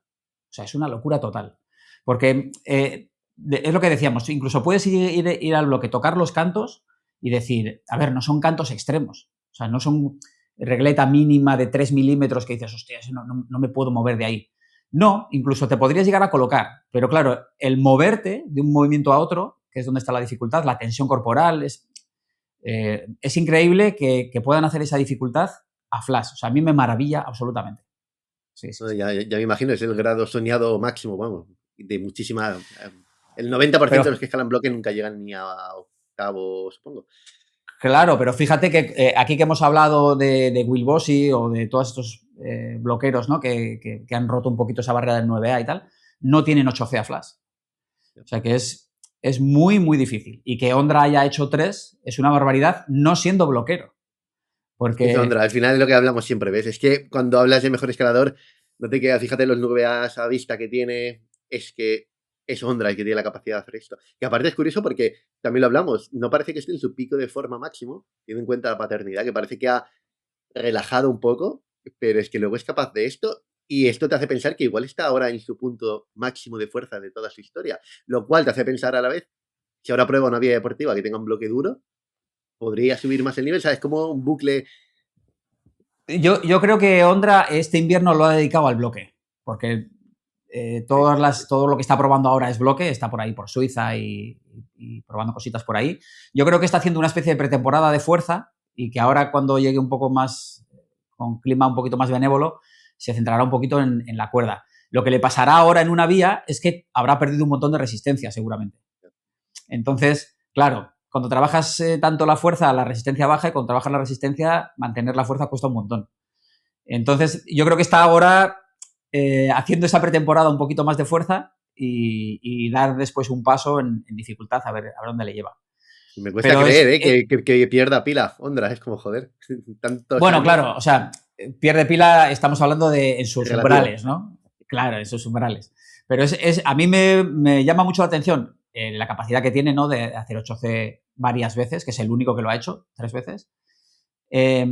O sea, es una locura total. Porque es lo que decíamos, incluso puedes ir al bloque, tocar los cantos y decir, a ver, no son cantos extremos. O sea, no son regleta mínima de 3 milímetros que dices, hostia, no me puedo mover de ahí. No, incluso te podrías llegar a colocar. Pero claro, el moverte de un movimiento a otro, que es donde está la dificultad, la tensión corporal, es increíble que puedan hacer esa dificultad a flash. O sea, a mí me maravilla absolutamente. Sí, sí, No, sí. ya me imagino, es el grado soñado máximo, vamos, de muchísima... El 90% Pero de los que escalan bloque nunca llegan ni a octavo, supongo. claro, pero fíjate que aquí que hemos hablado de Will Bossi o de todos estos bloqueros, ¿no? Que han roto un poquito esa barrera del 9A y tal, no tienen 8C a flash. O sea que es muy, muy difícil. Y que Ondra haya hecho 3 es una barbaridad, no siendo bloquero. Es Ondra, Porque, al final es lo que hablamos siempre, ¿ves? Es que cuando hablas de mejor escalador, no te queda, fíjate los 9As a vista que tiene, es que es Ondra el que tiene la capacidad de hacer esto. Que aparte es curioso porque también lo hablamos, no parece que esté en su pico de forma máximo, teniendo en cuenta la paternidad, que parece que ha relajado un poco, pero es que luego es capaz de esto y esto te hace pensar que igual está ahora en su punto máximo de fuerza de toda su historia, lo cual te hace pensar a la vez, si ahora prueba una vía deportiva que tenga un bloque duro, podría subir más el nivel, ¿sabes? Como un bucle. yo creo que Ondra este invierno lo ha dedicado al bloque. Porque Sí, sí. todo lo que está probando ahora es bloque, está por ahí por Suiza y probando cositas por ahí. Yo creo que está haciendo una especie de pretemporada de fuerza y que ahora cuando llegue un poco más, con clima un poquito más benévolo, se centrará un poquito en la cuerda. Lo que le pasará ahora en una vía es que habrá perdido un montón de resistencia, seguramente. Entonces, claro, cuando trabajas tanto la fuerza, la resistencia baja, y cuando trabajas la resistencia, mantener la fuerza cuesta un montón. Entonces, yo creo que está ahora haciendo esa pretemporada un poquito más de fuerza y dar después un paso en dificultad a ver dónde le lleva. Me cuesta Pero creer, es, que pierda pila. Ondra, es como joder. Tantos bueno, años, claro, o sea, pierde pila, estamos hablando de en sus relativo. umbrales, ¿no? Claro, en sus umbrales. Pero a mí me llama mucho la atención la capacidad que tiene, ¿no? De hacer 8C varias veces, que es el único que lo ha hecho, 3 veces. Eh,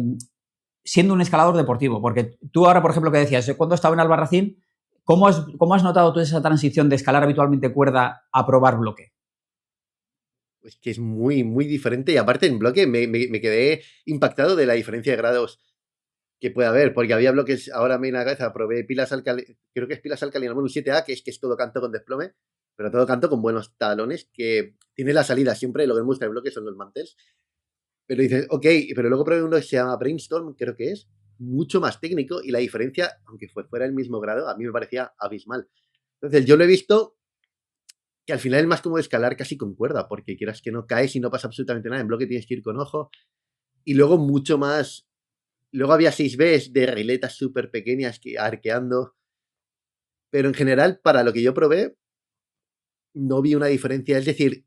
Siendo un escalador deportivo, porque tú ahora, por ejemplo, que decías, cuando estaba en Albarracín, cómo has notado tú esa transición de escalar habitualmente cuerda a probar bloque? Es que es muy, muy diferente. Y aparte, en bloque me quedé impactado de la diferencia de grados que puede haber, porque había bloques, ahora me viene a la cabeza, probé pilas alcalinas, creo que es pilas alcalinas, bueno, un 7A, que es todo canto con desplome, pero todo canto con buenos talones, que tiene la salida siempre, lo que me gusta el bloque son los mantels. Pero dices, ok, pero luego probé uno que se llama Brainstorm, creo que es, mucho más técnico, y la diferencia, aunque fuera el mismo grado, a mí me parecía abismal. Entonces, yo lo he visto que al final es más como escalar casi con cuerda, porque quieras que no caes y no pasa absolutamente nada. En bloque tienes que ir con ojo. Y luego mucho más. Luego había 6Bs de regletas súper pequeñas que arqueando. Pero en general, para lo que yo probé, no vi una diferencia. Es decir,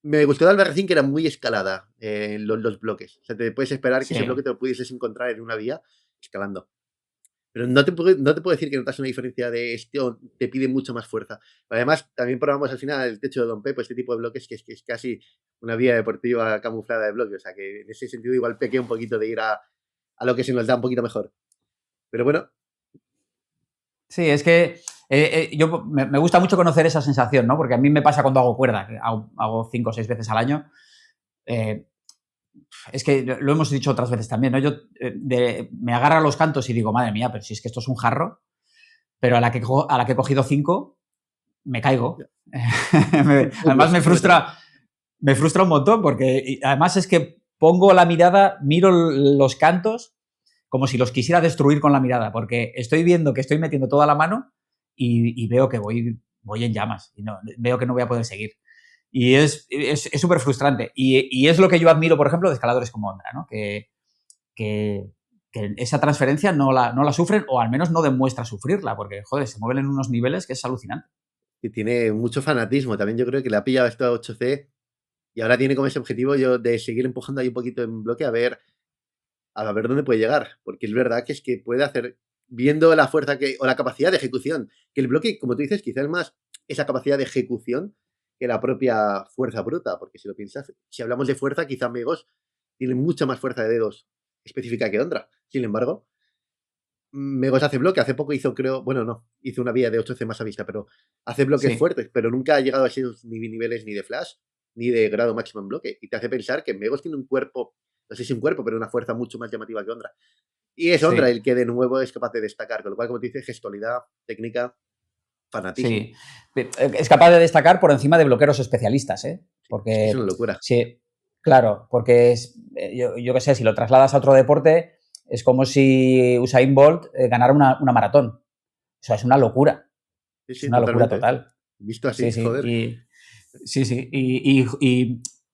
me gustó el Albarracín que era muy escalada los bloques. O sea, te puedes esperar que ese bloque Sí. te lo pudieses encontrar en una vía escalando. Pero no te puedo decir que notas una diferencia de este o te pide mucho más fuerza. Además, también probamos al final el techo de Don Pepo, este tipo de bloques que es casi una vía deportiva camuflada de bloques. O sea que en ese sentido igual pequé un poquito de ir a lo que se nos da un poquito mejor. Pero bueno. Sí, es que yo me gusta mucho conocer esa sensación, ¿no? Porque a mí me pasa cuando hago cuerda, que hago 5 o 6 veces al año. Es que lo hemos dicho otras veces también, ¿no? Yo me agarro a los cantos y digo, madre mía, pero si es que esto es un jarro, pero a la que he cogido 5, me caigo. Además me frustra un montón porque además es que pongo la mirada, miro los cantos como si los quisiera destruir con la mirada, porque estoy viendo que estoy metiendo toda la mano y veo que voy en llamas y veo que no voy a poder seguir. Y es súper frustrante. Y es lo que yo admiro, por ejemplo, de escaladores como Ondra, ¿no? Que esa transferencia no la sufren o al menos no demuestra sufrirla, porque, joder, se mueven en unos niveles que es alucinante. Y tiene mucho fanatismo. También yo creo que le ha pillado esto a 8C y ahora tiene como ese objetivo yo de seguir empujando ahí un poquito en bloque a ver dónde puede llegar. Porque es verdad que es que puede hacer, viendo la fuerza o la capacidad de ejecución, que el bloque, como tú dices, quizás es más esa capacidad de ejecución que la propia fuerza bruta. Porque si lo piensas, si hablamos de fuerza, quizá Megos tiene mucha más fuerza de dedos específica que Ondra. Sin embargo, Megos hace bloque, hace poco hizo, creo, bueno, no, hizo una vía de 8C más a vista, pero hace bloques fuertes, pero nunca ha llegado a esos niveles ni de flash, ni de grado máximo en bloque. Y te hace pensar que Megos tiene un cuerpo, no sé si un cuerpo, pero una fuerza mucho más llamativa que Ondra. Y es Ondra el que de nuevo es capaz de destacar, con lo cual, como te dices, gestualidad, técnica, fanatismo. Sí, es capaz de destacar por encima de bloqueros especialistas, ¿eh? Porque es una locura. Sí, claro, porque yo qué sé, si lo trasladas a otro deporte, es como si Usain Bolt ganara una maratón. O sea, es una locura. Sí, Es una locura total. Visto así, Sí. joder.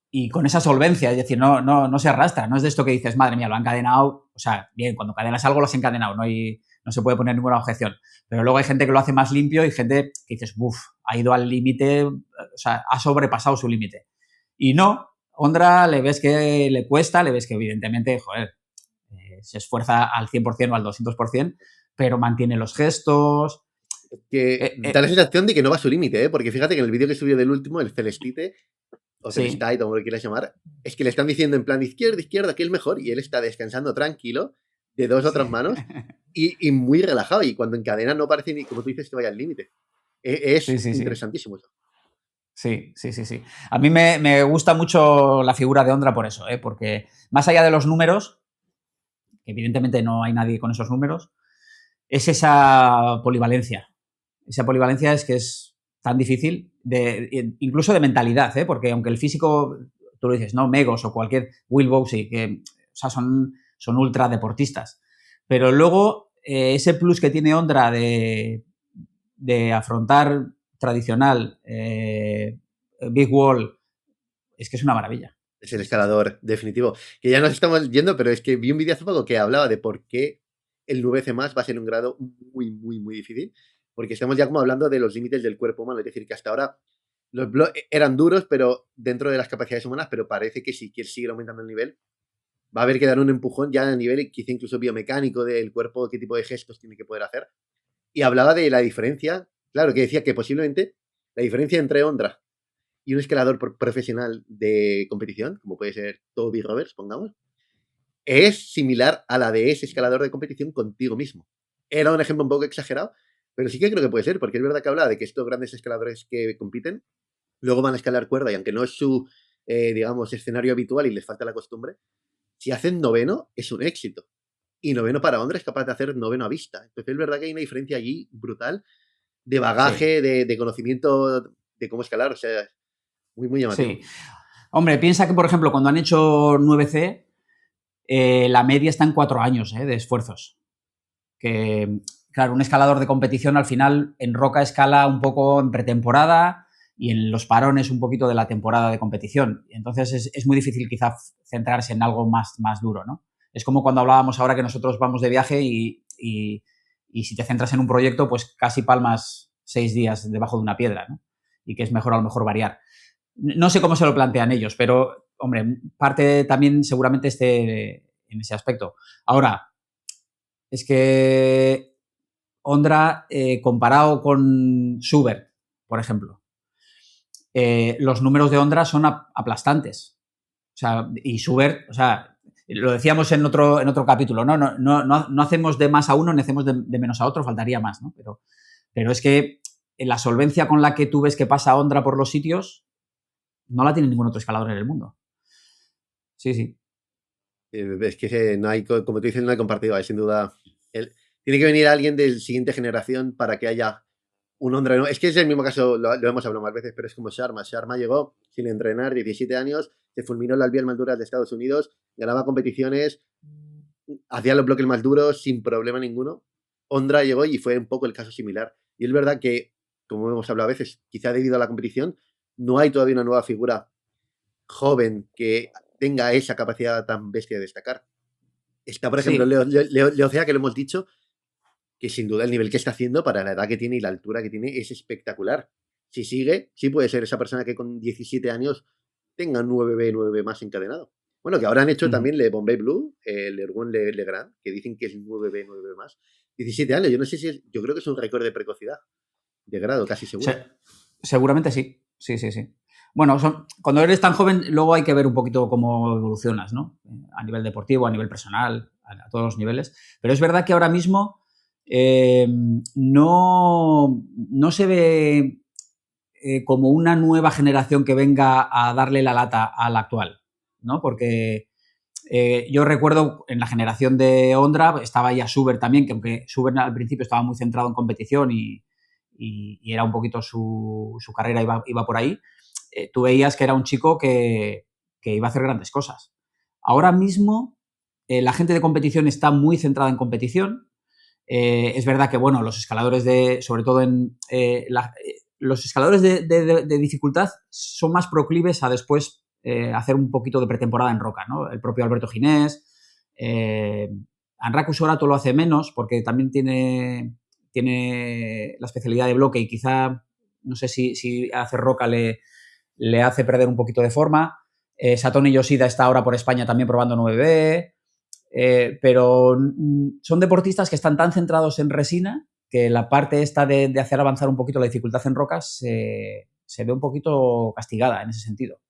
Y con esa solvencia, es decir, no se arrastra, no es de esto que dices, madre mía, lo han encadenado. O sea, bien, cuando cadenas algo lo has encadenado, no se puede poner ninguna objeción. Pero luego hay gente que lo hace más limpio y gente que dices, uff, ha ido al límite, o sea, ha sobrepasado su límite. Y no, Ondra le ves que le cuesta, le ves que evidentemente, joder, se esfuerza al 100% o al 200%, pero mantiene los gestos. Que da la sensación de que no va a su límite, ¿eh? Porque fíjate que en el vídeo que subió del último, el Celestite, o Celestite, como lo quieras llamar, es que le están diciendo en plan izquierda, que es mejor, y él está descansando tranquilo, de 2 o 3 manos, y muy relajado, y cuando encadena no parece ni, como tú dices, que vaya al límite. Es interesantísimo eso. Sí. A mí me gusta mucho la figura de Ondra por eso, porque más allá de los números, que evidentemente no hay nadie con esos números, es esa polivalencia. Esa polivalencia es que es tan difícil, incluso de mentalidad, porque aunque el físico, tú lo dices, ¿no? Megos o cualquier Will Bowsy, que o sea, son ultra deportistas. Pero luego ese plus que tiene Ondra de afrontar tradicional, Big Wall, es que es una maravilla. Es el escalador definitivo. Que ya nos estamos yendo, pero es que vi un vídeo hace poco que hablaba de por qué el 9C más va a ser un grado muy, muy, muy difícil. Porque estamos ya como hablando de los límites del cuerpo humano. Es decir, que hasta ahora los eran duros, pero dentro de las capacidades humanas, pero parece que si quieres seguir aumentando el nivel, va a haber que dar un empujón ya a nivel quizá incluso biomecánico del cuerpo, qué tipo de gestos tiene que poder hacer. Y hablaba de la diferencia, claro, que decía que posiblemente la diferencia entre Ondra y un escalador profesional de competición, como puede ser Toby Roberts, pongamos, es similar a la de ese escalador de competición contigo mismo. Era un ejemplo un poco exagerado, pero sí que creo que puede ser, porque es verdad que habla de que estos grandes escaladores que compiten luego van a escalar cuerda y aunque no es su, digamos, escenario habitual y les falta la costumbre, si hacen noveno es un éxito. Y noveno para Ondra es capaz de hacer noveno a vista. Entonces es verdad que hay una diferencia allí brutal de bagaje, de conocimiento de cómo escalar. O sea, muy, muy llamativo. Sí. Hombre, piensa que, por ejemplo, cuando han hecho 9C, la media está en 4 años de esfuerzos. Que, claro, un escalador de competición al final en roca escala un poco en pretemporada y en los parones un poquito de la temporada de competición. Entonces es muy difícil quizá centrarse en algo más duro, ¿no? Es como cuando hablábamos ahora que nosotros vamos de viaje y si te centras en un proyecto, pues casi palmas 6 días debajo de una piedra, ¿no? Y que es mejor a lo mejor variar. No sé cómo se lo plantean ellos, pero, hombre, parte también seguramente esté en ese aspecto. Ahora, es que Ondra, comparado con Schubert, por ejemplo, los números de Ondra son aplastantes. O sea, y Schubert, o sea, lo decíamos en otro capítulo, ¿no? No hacemos de más a uno ni hacemos de menos a otro, faltaría más, ¿no? Pero es que la solvencia con la que tú ves que pasa Ondra por los sitios no la tiene ningún otro escalador en el mundo. Sí, sí. Es que no hay, como tú dices, no hay compartido, sin duda. Tiene que venir alguien de siguiente generación para que haya un Ondra. ¿No? Es que es el mismo caso, lo hemos hablado más veces, pero es como Sharma. Sharma llegó sin entrenar, 17 años, se fulminó la Albion Malduras de Estados Unidos, ganaba competiciones, hacía los bloques más duros sin problema ninguno. Ondra llegó y fue un poco el caso similar. Y es verdad que, como hemos hablado a veces, quizá debido a la competición, no hay todavía una nueva figura joven que tenga esa capacidad tan bestia de destacar. Está, por ejemplo, Sí. Leo Cea, que lo hemos dicho, que sin duda el nivel que está haciendo para la edad que tiene y la altura que tiene es espectacular. Si sigue, sí puede ser esa persona que con 17 años tenga 9B, 9B más encadenado. Bueno, que ahora han hecho también Le Bombay Blue, el Erwan Legrand, que dicen que es 9B, 9B más. 17 años, yo no sé si es, yo creo que es un récord de precocidad, de grado, casi seguro. Seguramente sí, sí, sí, sí. Bueno, cuando eres tan joven, luego hay que ver un poquito cómo evolucionas, ¿no? A nivel deportivo, a nivel personal, a todos los niveles. Pero es verdad que ahora mismo no se ve como una nueva generación que venga a darle la lata a la actual, ¿no? Porque yo recuerdo en la generación de Ondra estaba ya Schubert también, que aunque Schubert al principio estaba muy centrado en competición y era un poquito su carrera iba por ahí, tú veías que era un chico que iba a hacer grandes cosas. Ahora mismo la gente de competición está muy centrada en competición. Es verdad que, bueno, los escaladores sobre todo los escaladores de dificultad son más proclives a después hacer un poquito de pretemporada en roca, ¿no? El propio Alberto Ginés, Anraku Sorato lo hace menos porque también tiene la especialidad de bloque y quizá, no sé si hacer roca le hace perder un poquito de forma. Satoshi Yoshida está ahora por España también probando 9B. Pero son deportistas que están tan centrados en resina que la parte esta de hacer avanzar un poquito la dificultad en rocas se ve un poquito castigada en ese sentido.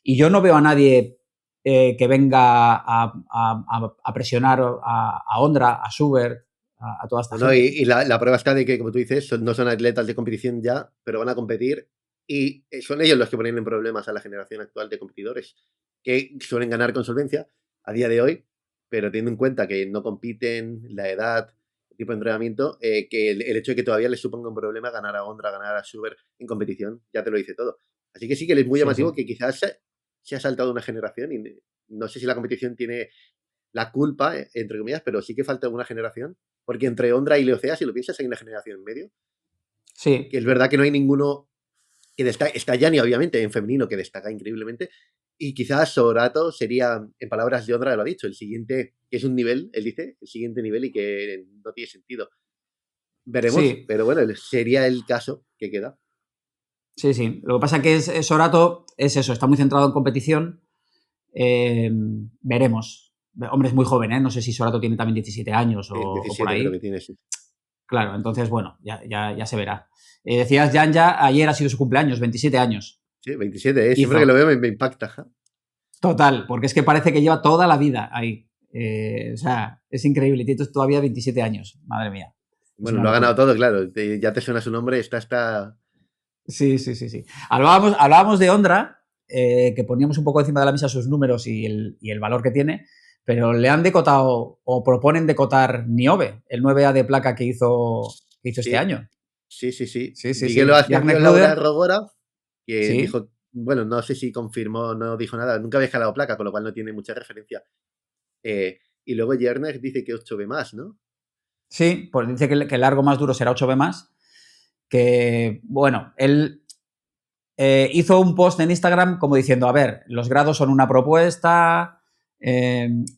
Y yo no veo a nadie que venga a presionar a Ondra, a Schubert, a toda esta gente. Y la prueba está de que, como tú dices, no son atletas de competición ya, pero van a competir y son ellos los que ponen en problemas a la generación actual de competidores, que suelen ganar con solvencia a día de hoy, pero teniendo en cuenta que no compiten, la edad, el tipo de entrenamiento, que el hecho de que todavía les suponga un problema ganar a Ondra, ganar a Schubert en competición, ya te lo dice todo. Así que sí que es muy llamativo Sí. que quizás se ha saltado una generación y no sé si la competición tiene la culpa, entre comillas, pero sí que falta una generación, porque entre Ondra y Leocea, si lo piensas, hay una generación en medio, Sí. que es verdad que no hay ninguno que destaca, está Yanni, obviamente, en femenino, que destaca increíblemente, y quizás Sorato sería, en palabras de Ondra lo ha dicho, el siguiente, que es un nivel, él dice, el siguiente nivel y que no tiene sentido. Veremos, Sí. pero bueno, sería el caso que queda. Sí, sí. Lo que pasa que Sorato es eso, está muy centrado en competición. Veremos. Hombre, es muy joven, ¿eh? No sé si Sorato tiene también 17 años El o por 17 creo que ahí. tiene, sí. Claro, entonces, bueno, ya se verá. Decías, Janja, ayer ha sido su cumpleaños, 27 años. Sí, 27, siempre que lo Hizo. veo me impacta. Total, porque es que parece que lleva toda la vida ahí. O sea, es increíble. Tiene todavía 27 años. Madre mía. Es Bueno, una lo ha ganado locura. todo, claro. Ya te suena su nombre, está. Sí, sí, sí, sí. Hablábamos de Ondra, que poníamos un poco encima de la mesa sus números y el valor que tiene, pero le han decotado o proponen decotar Niobe, el 9A de placa que hizo este Sí, año. sí, sí, sí. Sí, sí, Vi que lo sí. admitió Jarne Laura Kruder, Rogora, que sí. dijo, bueno, no sé si confirmó, no dijo nada, nunca había jalado placa, con lo cual no tiene mucha referencia. Y luego Jerner dice que 8B más, ¿no? Sí, pues dice que el largo más duro será 8B más. Que, bueno, él hizo un post en Instagram como diciendo, a ver, los grados son una propuesta,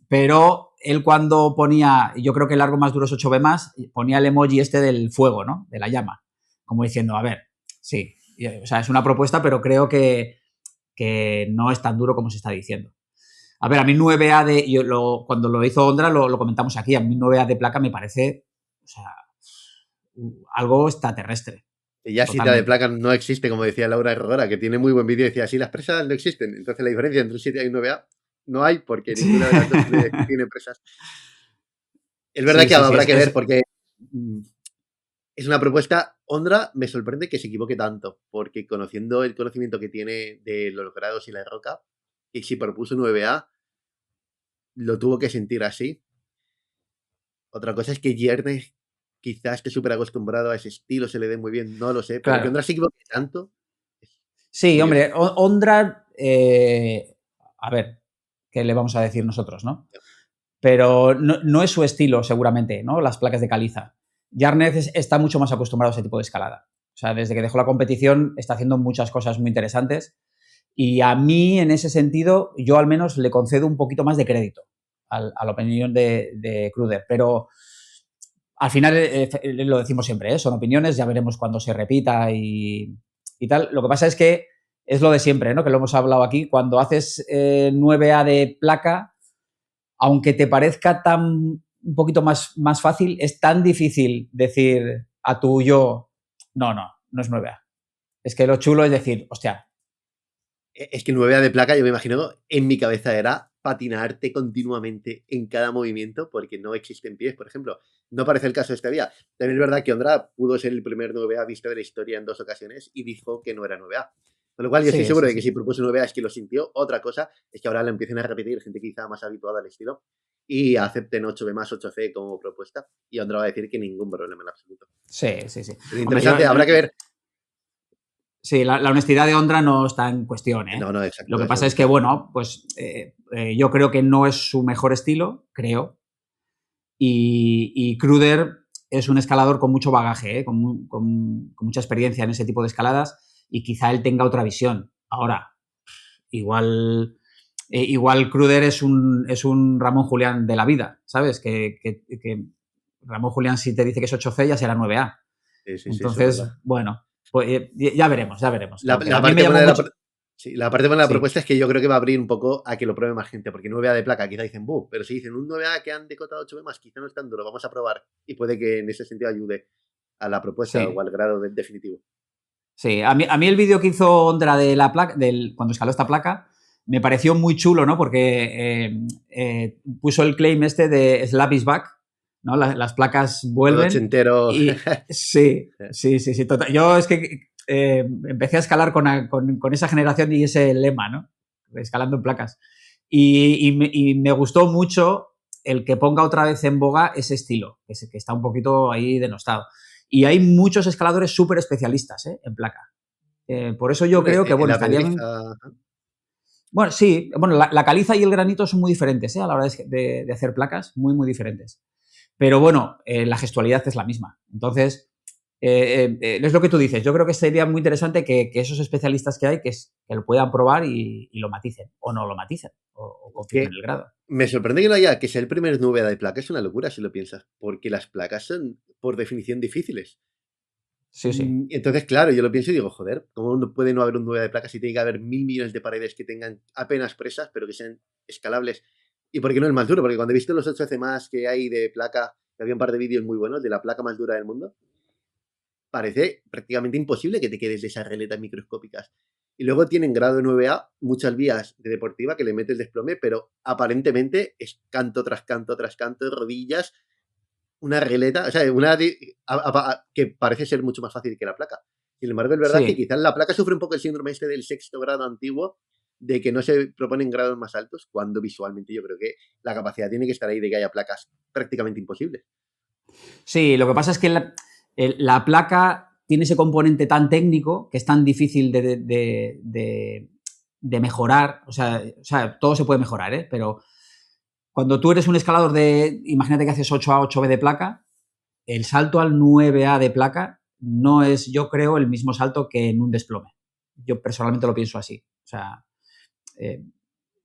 pero él cuando ponía, yo creo que el largo más duro es 8B más, ponía el emoji este del fuego, ¿no? De la llama. Como diciendo, a ver, sí, o sea, es una propuesta, pero creo que no es tan duro como se está diciendo. A ver, a mí 9A cuando lo hizo Ondra lo comentamos aquí, a mí 9A de placa me parece, o sea, algo extraterrestre. Y ya si de placa no existe, como decía Laura Herrera, que tiene muy buen vídeo, decía, si las presas no existen, entonces la diferencia entre un 7A y un 9A no hay, porque ninguna de las dos tiene presas. Es verdad que habrá que ver, porque es una propuesta. Ondra me sorprende que se equivoque tanto, porque conociendo el conocimiento que tiene de los grados y la roca, y si propuso 9A, lo tuvo que sentir así. Otra cosa es que Yerne quizás esté súper acostumbrado a ese estilo, se le dé muy bien, no lo sé, pero que Ondra se equivoque tanto. Sí, hombre, Ondra, a ver, ¿qué le vamos a decir nosotros, no? Pero no es su estilo, seguramente, ¿no? Las placas de caliza. Yarnez está mucho más acostumbrado a ese tipo de escalada. O sea, desde que dejó la competición está haciendo muchas cosas muy interesantes y a mí, en ese sentido, yo al menos le concedo un poquito más de crédito a la opinión de Kruder, pero al final lo decimos siempre, son opiniones, ya veremos cuando se repita y tal. Lo que pasa es que es lo de siempre, ¿no? Que lo hemos hablado aquí, cuando haces 9A de placa, aunque te parezca un poquito más fácil, es tan difícil decir a tu yo, no es 9A. Es que lo chulo es decir, hostia. Es que 9A de placa, yo me imagino, en mi cabeza era patinarte continuamente en cada movimiento porque no existen pies, por ejemplo. No parece el caso de esta vía. También es verdad que Ondra pudo ser el primer 9A visto de la historia en 2 ocasiones y dijo que no era 9A. Con lo cual yo estoy seguro de que si propuso 9A es que lo sintió. Otra cosa es que ahora lo empiecen a repetir gente quizá más habituada al estilo y acepten 8B más 8C como propuesta. Y Ondra va a decir que ningún problema en absoluto. Sí. Pero interesante, habrá que ver. Sí, la honestidad de Ondra no está en cuestión, ¿eh? No, exacto. Lo que pasa es que, bueno, pues yo creo que no es su mejor estilo, creo. Y Kruder es un escalador con mucho bagaje, ¿eh? con mucha experiencia en ese tipo de escaladas y quizá él tenga otra visión. Ahora, igual Kruder es un Ramón Julián de la vida, ¿sabes? Que Ramón Julián, si te dice que es 8C, ya será 9A. Sí, entonces, bueno, pues ya veremos. La parte buena de la propuesta es que yo creo que va a abrir un poco a que lo pruebe más gente, porque 9A de placa quizá dicen, pero si dicen un 9A que han decotado 8B más, quizá no es tan duro, vamos a probar. Y puede que en ese sentido ayude a la propuesta o al grado definitivo. Sí, a mí el vídeo que hizo Ondra de la placa, cuando escaló esta placa, me pareció muy chulo, ¿no? Porque puso el claim este de Slab is back, ¿no? Las placas vuelven. Todo entero. Sí. Total. Yo es que empecé a escalar con esa generación y ese lema, ¿no? Escalando en placas. Y me gustó mucho el que ponga otra vez en boga ese estilo, que está un poquito ahí denostado. Y hay muchos escaladores súper especialistas en placa. Por eso yo creo que, bueno, estarían... Bueno, sí, bueno, la caliza y el granito son muy diferentes a la hora de hacer placas, muy diferentes. Pero bueno, la gestualidad es la misma. Entonces, es lo que tú dices. Yo creo que sería muy interesante que esos especialistas que hay, que lo puedan probar y lo maticen, o no lo maticen, o confirmen el grado. Me sorprende que no haya, que sea el primer 9A de placa, es una locura si lo piensas, porque las placas son, por definición, difíciles. Sí. Entonces, claro, yo lo pienso y digo, joder, ¿cómo puede no haber un 9 de placas si tiene que haber 1000 millones de paredes que tengan apenas presas, pero que sean escalables? ¿Y por qué no el más duro? Porque cuando he visto los 8C más que hay de placa, que había un par de vídeos muy buenos de la placa más dura del mundo, parece prácticamente imposible que te quedes de esas regletas microscópicas. Y luego tienen grado 9A, muchas vías de deportiva que le metes desplome, pero aparentemente es canto tras canto tras canto, rodillas, una regleta, o sea, que parece ser mucho más fácil que la placa. Sin embargo, es verdad que quizás la placa sufre un poco el síndrome este del sexto grado antiguo, de que no se proponen grados más altos, cuando visualmente yo creo que la capacidad tiene que estar ahí de que haya placas prácticamente imposibles. Sí, lo que pasa es que la placa tiene ese componente tan técnico que es tan difícil de mejorar. O sea, todo se puede mejorar, pero cuando tú eres un escalador imagínate que haces 8A, 8B de placa, el salto al 9A de placa no es, yo creo, el mismo salto que en un desplome. Yo personalmente lo pienso así. O sea,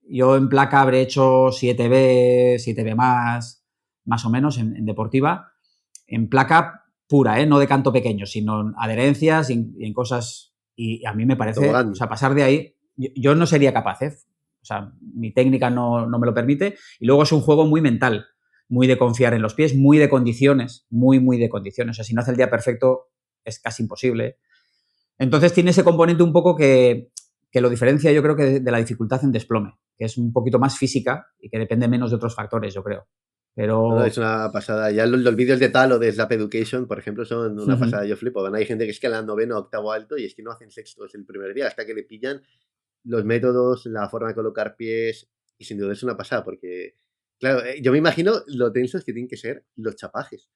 yo en placa habré hecho 7B, 7B más o menos en deportiva, en placa pura, no de canto pequeño, sino en adherencias y en cosas. Y a mí me parece, o sea, pasar de ahí, yo no sería capaz, O sea, mi técnica no me lo permite. Y luego es un juego muy mental, muy de confiar en los pies, muy de condiciones, muy de condiciones. O sea, si no hace el día perfecto, es casi imposible. Entonces tiene ese componente un poco que lo diferencia, yo creo, que de la dificultad en desplome, que es un poquito más física y que depende menos de otros factores, yo creo. No, Pero... es una pasada. Ya los vídeos de Tal o de Slap Education, por ejemplo, son una pasada. Yo flipo. Hay gente que es que la noveno, octavo alto y es que no hacen sextos el primer día hasta que le pillan los métodos, la forma de colocar pies y sin duda es una pasada porque, claro, yo me imagino lo tensos que tienen que ser los chapajes.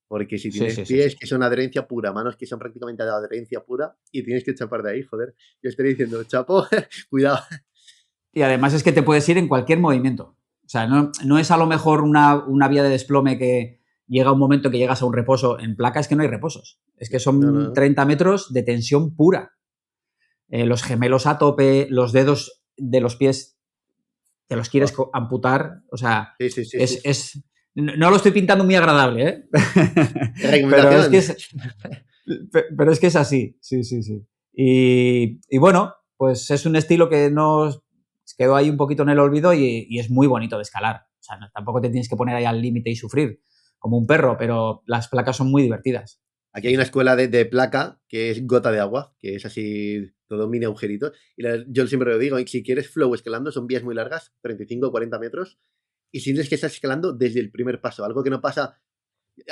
Porque si Sí, tienes sí, sí, sí. pies que son adherencia pura, manos que son prácticamente de adherencia pura y tienes que chapar de ahí, joder. Yo estoy diciendo, chapo, cuidado. Y además es que te puedes ir en cualquier movimiento. O sea, no es a lo mejor una vía de desplome que llega un momento que llegas a un reposo. En placa es que no hay reposos. Es que No, son no. 30 metros de tensión pura. Los gemelos a tope, los dedos de los pies te los quieres Buah. amputar. O sea, Sí, sí, sí, sí. no lo estoy pintando muy agradable, ¿eh? pero, es Recomendación. que es, pero es que es así. Sí, sí, sí. Y bueno, pues es un estilo que nos quedó ahí un poquito en el olvido y es muy bonito de escalar. O sea, tampoco te tienes que poner ahí al límite y sufrir como un perro, pero las placas son muy divertidas. Aquí Sí, hay una sí. escuela de placa que es gota de agua, que es así todo mini agujerito. Y yo siempre lo digo, y si quieres flow escalando, son vías muy largas, 35 o 40 metros, y sientes que estás escalando desde el primer paso, algo que no pasa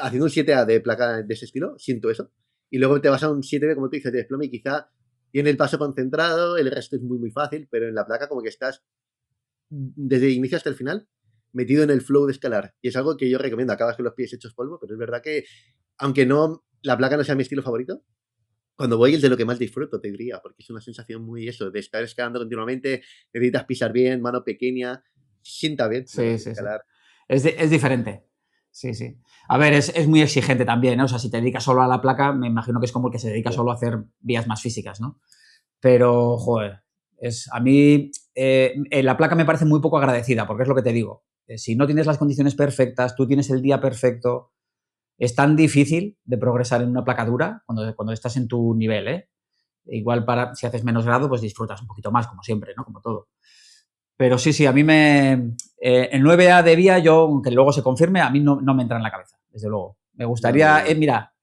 haciendo un 7A de placa de ese estilo, siento eso. Y luego te vas a un 7B, como tú dices, de desplome y quizá tiene el paso concentrado, el resto es muy fácil, pero en la placa como que estás desde el inicio hasta el final metido en el flow de escalar. Y es algo que yo recomiendo. Acabas con los pies hechos polvo, pero es verdad que, aunque no la placa no sea mi estilo favorito, cuando voy es de lo que más disfruto, te diría, porque es una sensación muy eso, de estar escalando continuamente, necesitas pisar bien, mano pequeña, sienta bien, la verdad, Sí, sí, sí. escalar. Es diferente. Sí, sí. A ver, es muy exigente también, ¿no? O sea, si te dedicas solo a la placa, me imagino que es como el que se dedica Yeah. solo a hacer vías más físicas, ¿no? Pero, joder, a mí la placa me parece muy poco agradecida, porque es lo que te digo. Si no tienes las condiciones perfectas, tú tienes el día perfecto, es tan difícil de progresar en una placa dura cuando estás en tu nivel, ¿eh? Igual si haces menos grado, pues disfrutas un poquito más, como siempre, ¿no? Como todo. Pero sí, a mí el 9A de vía, yo, aunque luego se confirme, a mí no me entra en la cabeza, desde luego. Me No, no, gustaría, no. mira,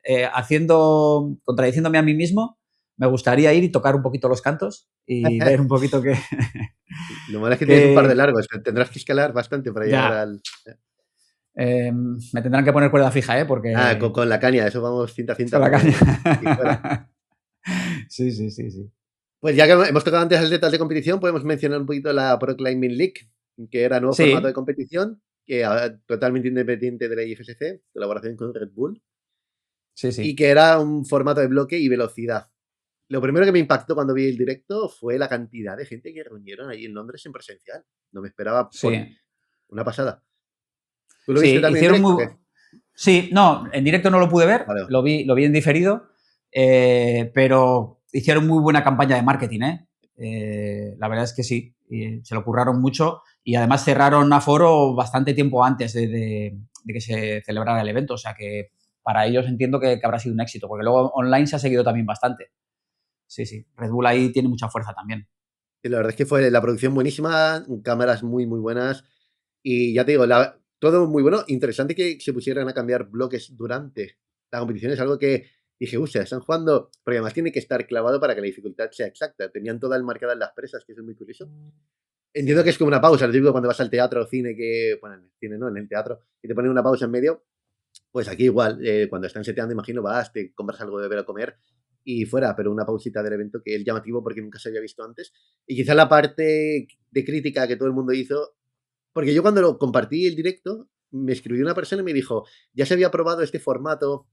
contradiciéndome a mí mismo, me gustaría ir y tocar un poquito los cantos y ver un poquito que, Lo malo es que tienes un par de que largos, tendrás que escalar bastante para llegar ya, al... me tendrán que poner cuerda fija, ¿eh? Ah, Porque con la caña, eso vamos cinta a cinta con la caña. como si fuera. Sí, sí, sí, sí. Pues ya que hemos tocado antes atletas de competición, podemos mencionar un poquito la Pro Climbing League, que era nuevo formato de Sí, competición, que totalmente independiente de la IFSC, colaboración con Red Bull, sí, y sí. que era un formato de bloque y velocidad. Lo primero que me impactó cuando vi el directo fue la cantidad de gente que reunieron ahí en Londres en presencial. No me esperaba por Sí, una pasada. ¿Tú lo viste sí, también en hicieron directo o muy... qué? Sí, no, en directo no lo pude ver, Vale. lo vi en diferido, pero hicieron muy buena campaña de marketing, ¿eh? La verdad es que sí, se lo curraron mucho y además cerraron aforo bastante tiempo antes de que se celebrara el evento, o sea que para ellos entiendo que habrá sido un éxito, porque luego online se ha seguido también bastante. Sí, sí, Red Bull ahí tiene mucha fuerza también. Y la verdad es que fue la producción buenísima, cámaras muy buenas. Y ya te digo, todo muy bueno. Interesante que se pusieran a cambiar bloques durante la competición. Es algo que dije, uy, están jugando. Porque además tiene que estar clavado para que la dificultad sea exacta. Tenían toda el marcada en las presas, que eso es muy curioso. Entiendo que es como una pausa. Lo digo cuando vas al teatro o cine, que. Bueno, en el cine no, en el teatro, y te ponen una pausa en medio. Pues aquí igual, cuando están seteando, imagino, vas, te compras algo de beber o comer y fuera, pero una pausita del evento que es llamativo porque nunca se había visto antes. Y quizá la parte de crítica que todo el mundo hizo, porque yo cuando lo compartí el directo, me escribió una persona y me dijo, ya se había probado este formato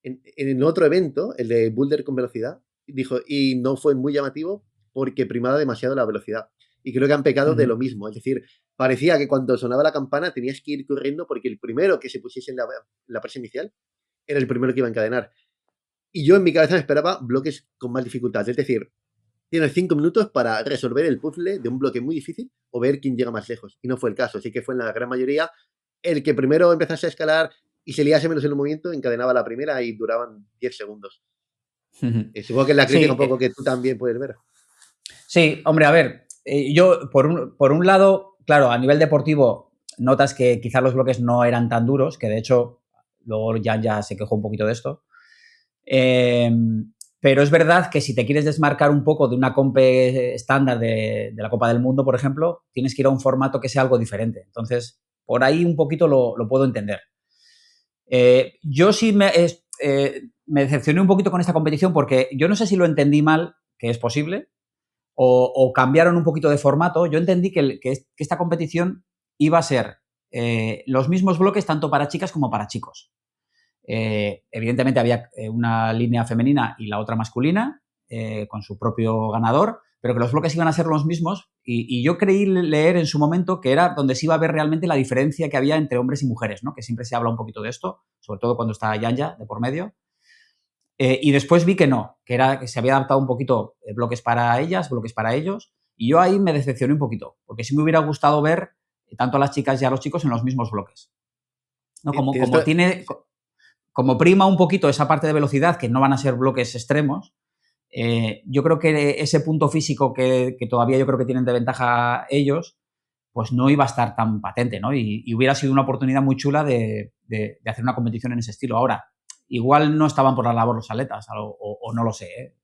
en otro evento, el de Boulder con velocidad, dijo, y no fue muy llamativo porque primaba demasiado la velocidad. Y creo que han pecado de lo Ujú. mismo. Es decir, parecía que cuando sonaba la campana tenías que ir corriendo porque el primero que se pusiese en la presa inicial era el primero que iba a encadenar. Y yo en mi cabeza me esperaba bloques con más dificultad. Es decir, tienes 5 minutos para resolver el puzzle de un bloque muy difícil o ver quién llega más lejos. Y no fue el caso. Así que fue en la gran mayoría el que primero empezase a escalar y se liase menos en el movimiento, encadenaba la primera y duraban 10 segundos. Supongo que es la crítica Sí, un poco que tú también puedes ver. sí, hombre, a ver, yo, por un lado, claro, a nivel deportivo, notas que quizás los bloques no eran tan duros, que de hecho, luego ya se quejó un poquito de esto. Pero es verdad que si te quieres desmarcar un poco de una compe estándar de la Copa del Mundo, por ejemplo, tienes que ir a un formato que sea algo diferente. Entonces, por ahí un poquito lo puedo entender. Yo sí me decepcioné un poquito con esta competición porque yo no sé si lo entendí mal, que es posible, o cambiaron un poquito de formato. Yo entendí que esta competición iba a ser los mismos bloques tanto para chicas como para chicos. Evidentemente había una línea femenina y la otra masculina, con su propio ganador, pero que los bloques iban a ser los mismos y yo creí leer en su momento que era donde se iba a ver realmente la diferencia que había entre hombres y mujeres, ¿no? Que siempre se habla un poquito de esto, sobre todo cuando está Yanya de por medio. Y después vi que no, que se había adaptado un poquito bloques para ellas, bloques para ellos, y yo ahí me decepcioné un poquito, porque sí me hubiera gustado ver tanto a las chicas y a los chicos en los mismos bloques. ¿No? Como prima un poquito esa parte de velocidad, que no van a ser bloques extremos, yo creo que ese punto físico que todavía yo creo que tienen de ventaja ellos, pues no iba a estar tan patente, ¿no? Y hubiera sido una oportunidad muy chula de hacer una competición en ese estilo. Ahora, igual no estaban por la labor los atletas, o no lo sé, ¿eh?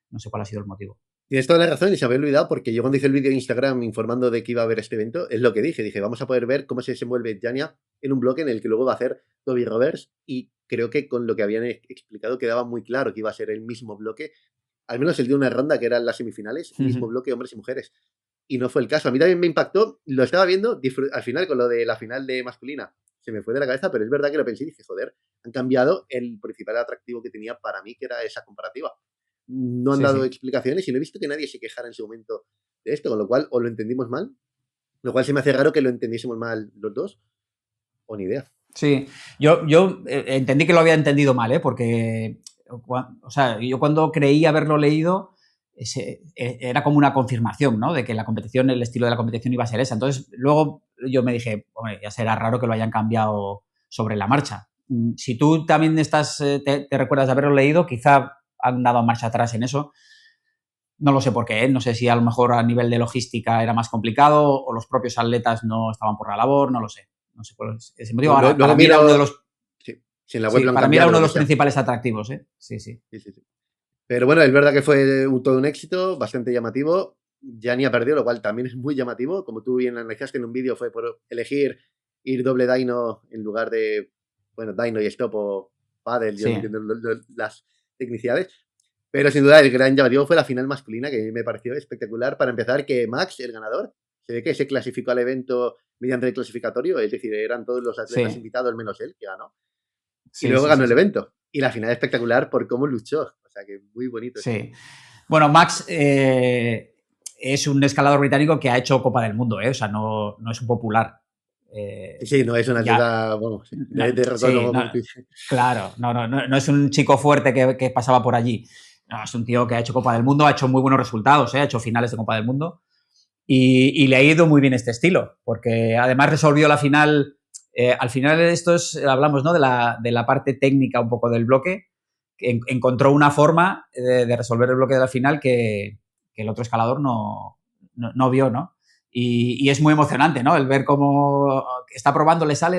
No sé cuál ha sido el motivo. Tienes toda la razón y se había olvidado porque yo cuando hice el vídeo en Instagram informando de que iba a haber este evento, es lo que dije. Dije, vamos a poder ver cómo se desenvuelve Yanya en un bloque en el que luego va a hacer Toby Roberts y creo que con lo que habían explicado quedaba muy claro que iba a ser el mismo bloque, al menos el de una ronda que eran las semifinales, el mismo bloque hombres y mujeres. Y no fue el caso. A mí también me impactó, lo estaba viendo al final con lo de la final de masculina. Se me fue de la cabeza, pero es verdad que lo pensé y dije, joder, han cambiado el principal atractivo que tenía para mí, que era esa comparativa. No han dado explicaciones y no he visto que nadie se quejara en su momento de esto, con lo cual o lo entendimos mal, lo cual se me hace raro que lo entendiésemos mal los dos, o ni idea. Sí, yo entendí que lo había entendido mal, porque, o sea, yo cuando creí haberlo leído, era como una confirmación, ¿no? De que la competición, el estilo de la competición iba a ser esa. Entonces, luego yo me dije, hombre, ya será raro que lo hayan cambiado sobre la marcha. Si tú también te recuerdas de haberlo leído, quizá han dado marcha atrás en eso. No lo sé por qué, no sé si a lo mejor a nivel de logística era más complicado o los propios atletas no estaban por la labor, no lo sé. No sé cuál es ese motivo. Ahora, para mí era uno de los... Sí, si en la web lo han para mí era cambiado, uno de lo los que sea. principales atractivos, ¿eh? Sí. Pero bueno, es verdad que fue todo un éxito, bastante llamativo. Yanya perdió, lo cual también es muy llamativo. Como tú bien analizaste en un vídeo, fue por elegir ir doble Dino en lugar de, bueno, Dino y Stop o Paddle. Yo no entiendo las tecnicidades. Pero sin duda el gran llamativo fue la final masculina, que a mí me pareció espectacular. Para empezar, que Max, el ganador, se ve que se clasificó al evento mediante el clasificatorio, es decir, eran todos los atletas invitados menos él, que ganó. Y luego ganó el evento. Y la final espectacular por cómo luchó. O sea, que muy bonito. Sí. Bueno, Max es un escalador británico que ha hecho Copa del Mundo, o sea, no es un popular. Sí, no es una atleta, vamos, claro, no es un chico fuerte que pasaba por allí. No, es un tío que ha hecho Copa del Mundo, ha hecho muy buenos resultados, ha hecho finales de Copa del Mundo y le ha ido muy bien este estilo, porque además resolvió la final. Al final hablamos, ¿no? de la parte técnica un poco del bloque, que encontró una forma de resolver el bloque de la final que el otro escalador no vio, ¿no? Y es muy emocionante, ¿no? El ver cómo está probando, le sale,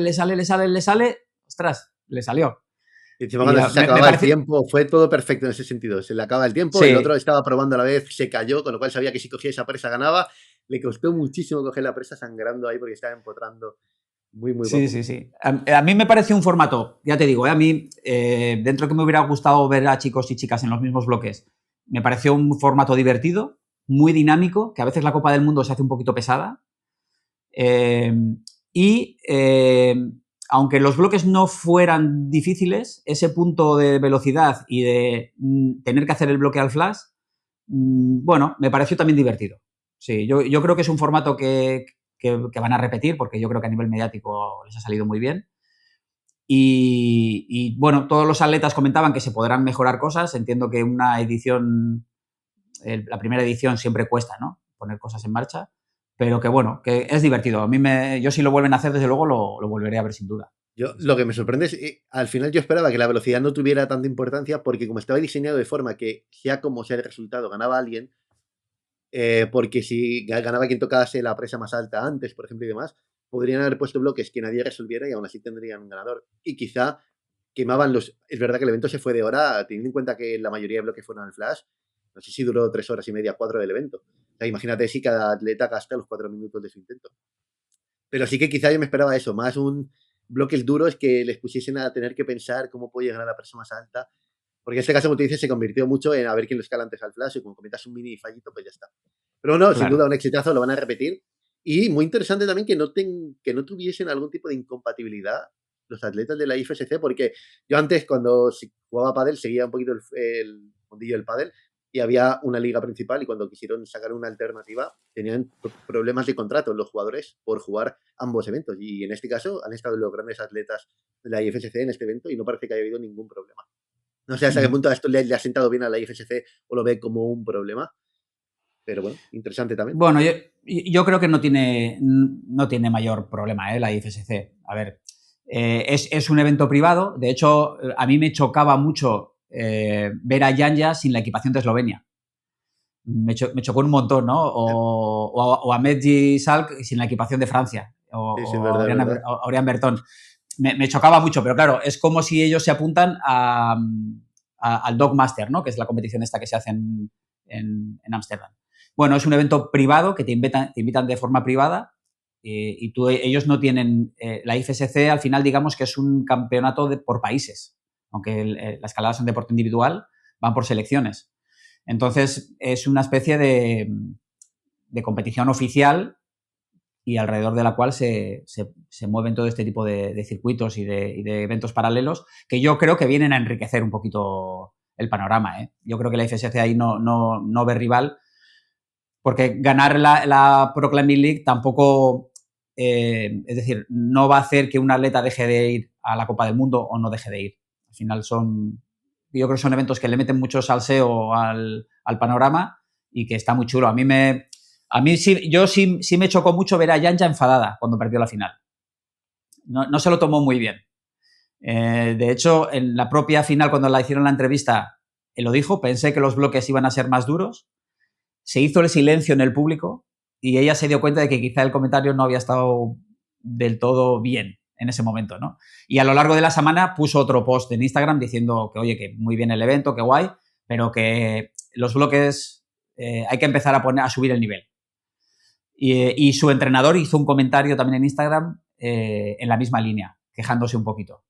ostras, le salió. Y encima cuando se acababa el tiempo, fue todo perfecto en ese sentido. Se le acaba el tiempo, el otro estaba probando a la vez, se cayó, con lo cual sabía que si cogía esa presa ganaba. Le costó muchísimo coger la presa sangrando ahí porque estaba empotrando muy guapo. Sí. A mí me pareció un formato, ya te digo, a mí, dentro que me hubiera gustado ver a chicos y chicas en los mismos bloques, me pareció un formato divertido, muy dinámico, que a veces la Copa del Mundo se hace un poquito pesada. Aunque los bloques no fueran difíciles, ese punto de velocidad y de tener que hacer el bloque al flash, bueno, me pareció también divertido. Sí, yo creo que es un formato que van a repetir, porque yo creo que a nivel mediático les ha salido muy bien. Y bueno, todos los atletas comentaban que se podrán mejorar cosas. Entiendo que una edición, la primera edición siempre cuesta, ¿no? Poner cosas en marcha. Pero que bueno, que es divertido. Yo si lo vuelven a hacer, desde luego lo volveré a ver sin duda. Lo que me sorprende es, al final yo esperaba que la velocidad no tuviera tanta importancia porque como estaba diseñado de forma que sea como sea el resultado, ganaba alguien, porque si ganaba quien tocase la presa más alta antes, por ejemplo, y demás, podrían haber puesto bloques que nadie resolviera y aún así tendrían un ganador. Y quizá quemaban los... Es verdad que el evento se fue de hora, teniendo en cuenta que la mayoría de bloques fueron al flash. No sé si duró 3 horas y media, 4 del evento. O sea, imagínate si cada atleta gasta los 4 minutos de su intento. Pero sí que quizá yo me esperaba eso, más un bloques duros que les pusiesen a tener que pensar cómo puede llegar a la persona más alta. Porque en este caso, como tú dices, se convirtió mucho en a ver quién lo escala antes al flash y como comentas un mini fallito, pues ya está. Pero no, sin duda un exitazo, lo van a repetir. Y muy interesante también que que no tuviesen algún tipo de incompatibilidad los atletas de la IFSC, porque yo antes, cuando jugaba pádel, seguía un poquito el mundillo del pádel y había una liga principal y cuando quisieron sacar una alternativa tenían problemas de contrato los jugadores por jugar ambos eventos. Y en este caso han estado los grandes atletas de la IFSC en este evento y no parece que haya habido ningún problema. No sé hasta qué punto esto le ha sentado bien a la IFSC o lo ve como un problema. Pero bueno, interesante también. Bueno, yo creo que no tiene mayor problema la IFSC. A ver, es un evento privado. De hecho, a mí me chocaba mucho ver a Janja sin la equipación de Eslovenia. Me chocó un montón, ¿no? O a Medji Salk sin la equipación de Francia. Sí, verdad. A Orián Bertón. Me chocaba mucho, pero claro, es como si ellos se apuntan al Dogmaster, ¿no? Que es la competición esta que se hace en Ámsterdam. Bueno, es un evento privado que te invitan de forma privada y ellos no tienen... la IFSC al final digamos que es un campeonato por países, aunque la escalada es un deporte individual, van por selecciones. Entonces es una especie de competición oficial y alrededor de la cual se mueven todo este tipo de circuitos y de eventos paralelos que yo creo que vienen a enriquecer un poquito el panorama. Yo creo que la IFSC ahí no ve rival porque ganar la Pro Climbing League tampoco, es decir, no va a hacer que un atleta deje de ir a la Copa del Mundo o no deje de ir. Al final yo creo que son eventos que le meten mucho salseo al panorama y que está muy chulo. A mí sí me chocó mucho ver a Janja enfadada cuando perdió la final. No se lo tomó muy bien. De hecho, en la propia final, cuando la hicieron la entrevista, él lo dijo, pensé que los bloques iban a ser más duros. Se hizo el silencio en el público y ella se dio cuenta de que quizá el comentario no había estado del todo bien en ese momento, ¿no? Y a lo largo de la semana puso otro post en Instagram diciendo que, oye, que muy bien el evento, que guay, pero que los bloques hay que empezar a subir el nivel. Y su entrenador hizo un comentario también en Instagram en la misma línea, quejándose un poquito.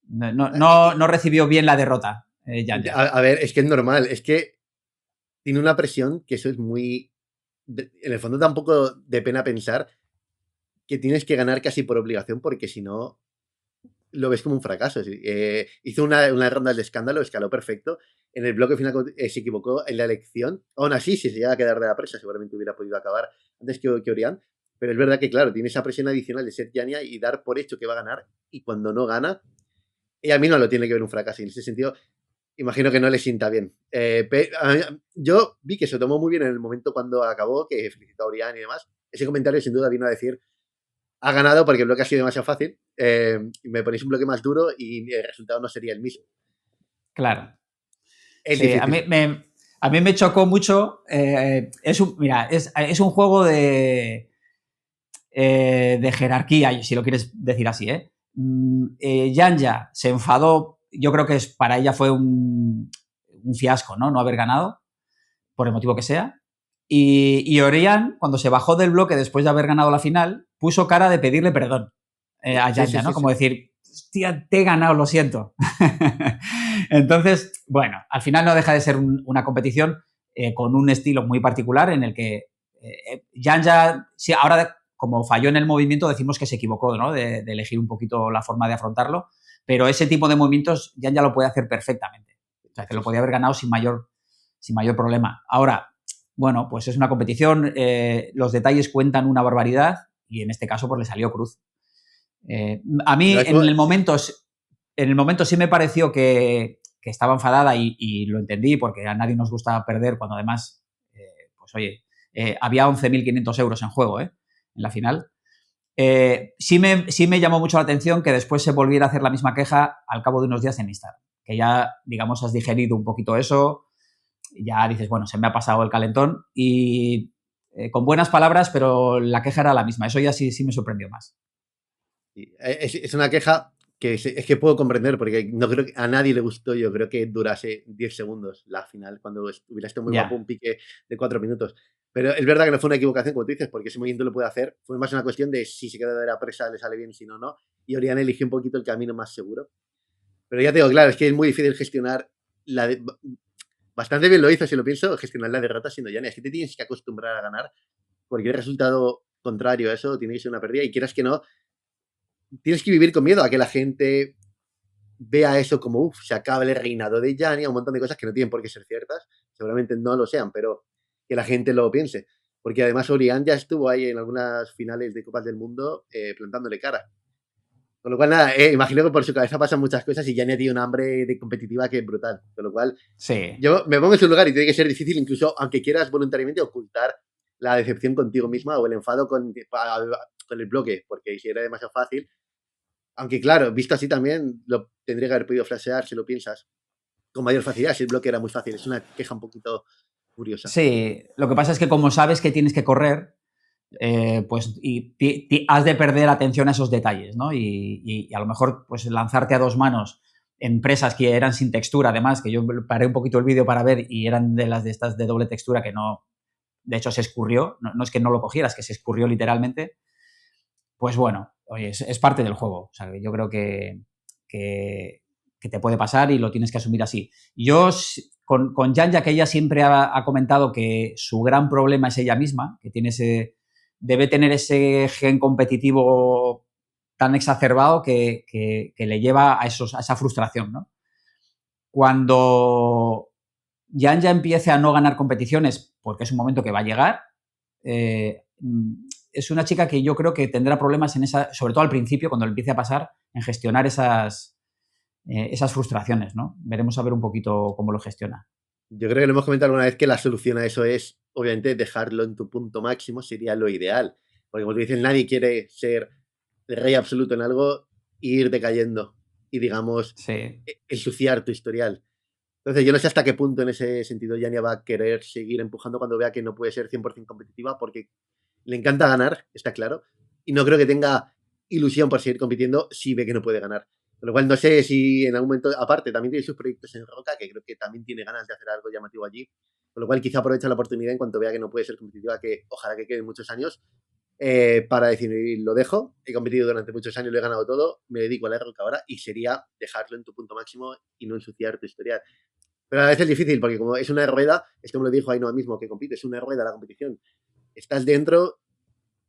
No recibió bien la derrota, Janja. A ver, es que es normal, es que tiene una presión que eso es muy... En el fondo da un poco de pena pensar que tienes que ganar casi por obligación porque si no lo ves como un fracaso. Hizo una ronda de escándalo, escaló perfecto. En el bloque final se equivocó en la elección. Aún así, si se llega a quedar de la presa, seguramente hubiera podido acabar antes que Orián. Pero es verdad que, claro, tiene esa presión adicional de ser Janja y dar por hecho que va a ganar. Y cuando no gana, ella misma lo tiene que ver un fracaso. Y en ese sentido, imagino que no le sienta bien. Yo vi que se tomó muy bien en el momento cuando acabó, que felicitó a Orián y demás. Ese comentario sin duda vino a decir, ha ganado porque el bloque ha sido demasiado fácil, me ponéis un bloque más duro y el resultado no sería el mismo. Claro. Sí, a mí me chocó mucho. Es un juego de jerarquía, si lo quieres decir así. Janja se enfadó. Yo creo que para ella fue un fiasco, ¿no? No haber ganado, por el motivo que sea. Y Orián, cuando se bajó del bloque después de haber ganado la final, puso cara de pedirle perdón a Janja, ¿no? Como decir, hostia, te he ganado, lo siento. Entonces, bueno, al final no deja de ser una competición con un estilo muy particular en el que Janja, sí, ahora como falló en el movimiento, decimos que se equivocó, ¿no? De elegir un poquito la forma de afrontarlo, pero ese tipo de movimientos Janja lo puede hacer perfectamente. O sea, que lo podía haber ganado sin mayor problema. Ahora, bueno, pues es una competición, los detalles cuentan una barbaridad y en este caso pues le salió cruz. A mí en el momento sí me pareció que estaba enfadada y lo entendí porque a nadie nos gusta perder cuando además, pues oye, había 11.500 euros en juego en la final. Sí me llamó mucho la atención que después se volviera a hacer la misma queja al cabo de unos días en Instagram, que ya, digamos, has digerido un poquito eso ya dices, bueno, se me ha pasado el calentón y con buenas palabras, pero la queja era la misma. Eso ya sí me sorprendió más. Es una queja que es que puedo comprender, porque no creo que a nadie le gustó. Yo creo que durase 10 segundos la final, cuando hubiera estado muy guapo Ya. un pique de 4 minutos. Pero es verdad que no fue una equivocación, como tú dices, porque ese movimiento lo puede hacer. Fue más una cuestión de si se queda de la presa, le sale bien, si no, no. Y Oriana eligió un poquito el camino más seguro. Pero ya te digo, claro, es que es muy difícil gestionar bastante bien lo hizo, si lo pienso, gestionar la derrota siendo Yania. Es que te tienes que acostumbrar a ganar. Cualquier resultado contrario a eso tiene que ser una pérdida. Y quieras que no, tienes que vivir con miedo a que la gente vea eso como, uff, se acaba el reinado de Yania, un montón de cosas que no tienen por qué ser ciertas. Seguramente no lo sean, pero que la gente lo piense. Porque además Orián ya estuvo ahí en algunas finales de Copas del Mundo plantándole cara. Con lo cual, nada, imagino que por su cabeza pasan muchas cosas y Yania tiene un hambre de competitiva que es brutal. Con lo cual, Sí. yo me pongo en su lugar y tiene que ser difícil, incluso aunque quieras voluntariamente ocultar la decepción contigo misma o el enfado con el bloque, porque si era demasiado fácil. Aunque claro, visto así también, lo tendría que haber podido flashear, si lo piensas, con mayor facilidad, si el bloque era muy fácil. Es una queja un poquito curiosa. Sí, lo que pasa es que como sabes que tienes que correr, pues has de perder atención a esos detalles, ¿no? Y a lo mejor pues lanzarte a dos manos en presas que eran sin textura, además, que yo paré un poquito el vídeo para ver y eran de las de estas de doble textura que no, de hecho se escurrió, no es que no lo cogieras, que se escurrió literalmente, pues bueno, oye, es parte del juego. O sea, yo creo que te puede pasar y lo tienes que asumir así. Yo con Janja, que ella siempre ha comentado que su gran problema es ella misma, que debe tener ese gen competitivo tan exacerbado que le lleva a esa frustración, ¿no? Cuando Janja empiece a no ganar competiciones, porque es un momento que va a llegar, es una chica que yo creo que tendrá problemas sobre todo al principio, cuando le empiece a pasar, en gestionar esas frustraciones, ¿no? Veremos a ver un poquito cómo lo gestiona. Yo creo que lo hemos comentado alguna vez que la solución a eso es, obviamente, dejarlo en tu punto máximo, sería lo ideal. Porque como tú dices, nadie quiere ser el rey absoluto en algo e ir decayendo y, digamos, Sí. ensuciar tu historial. Entonces, yo no sé hasta qué punto en ese sentido Yania va a querer seguir empujando cuando vea que no puede ser 100% competitiva, porque le encanta ganar, está claro, y no creo que tenga ilusión por seguir compitiendo si ve que no puede ganar. Con lo cual, no sé si en algún momento, aparte, también tiene sus proyectos en Roca, que creo que también tiene ganas de hacer algo llamativo allí. Con lo cual, quizá aprovecha la oportunidad en cuanto vea que no puede ser competitiva, que ojalá que queden muchos años, para decir, lo dejo, he competido durante muchos años, lo he ganado todo, me dedico a la Roca ahora, y sería dejarlo en tu punto máximo y no ensuciar tu historial. Pero a veces es difícil, porque como es una rueda, esto me lo dijo Ainhoa mismo que compite, es una rueda la competición. Estás dentro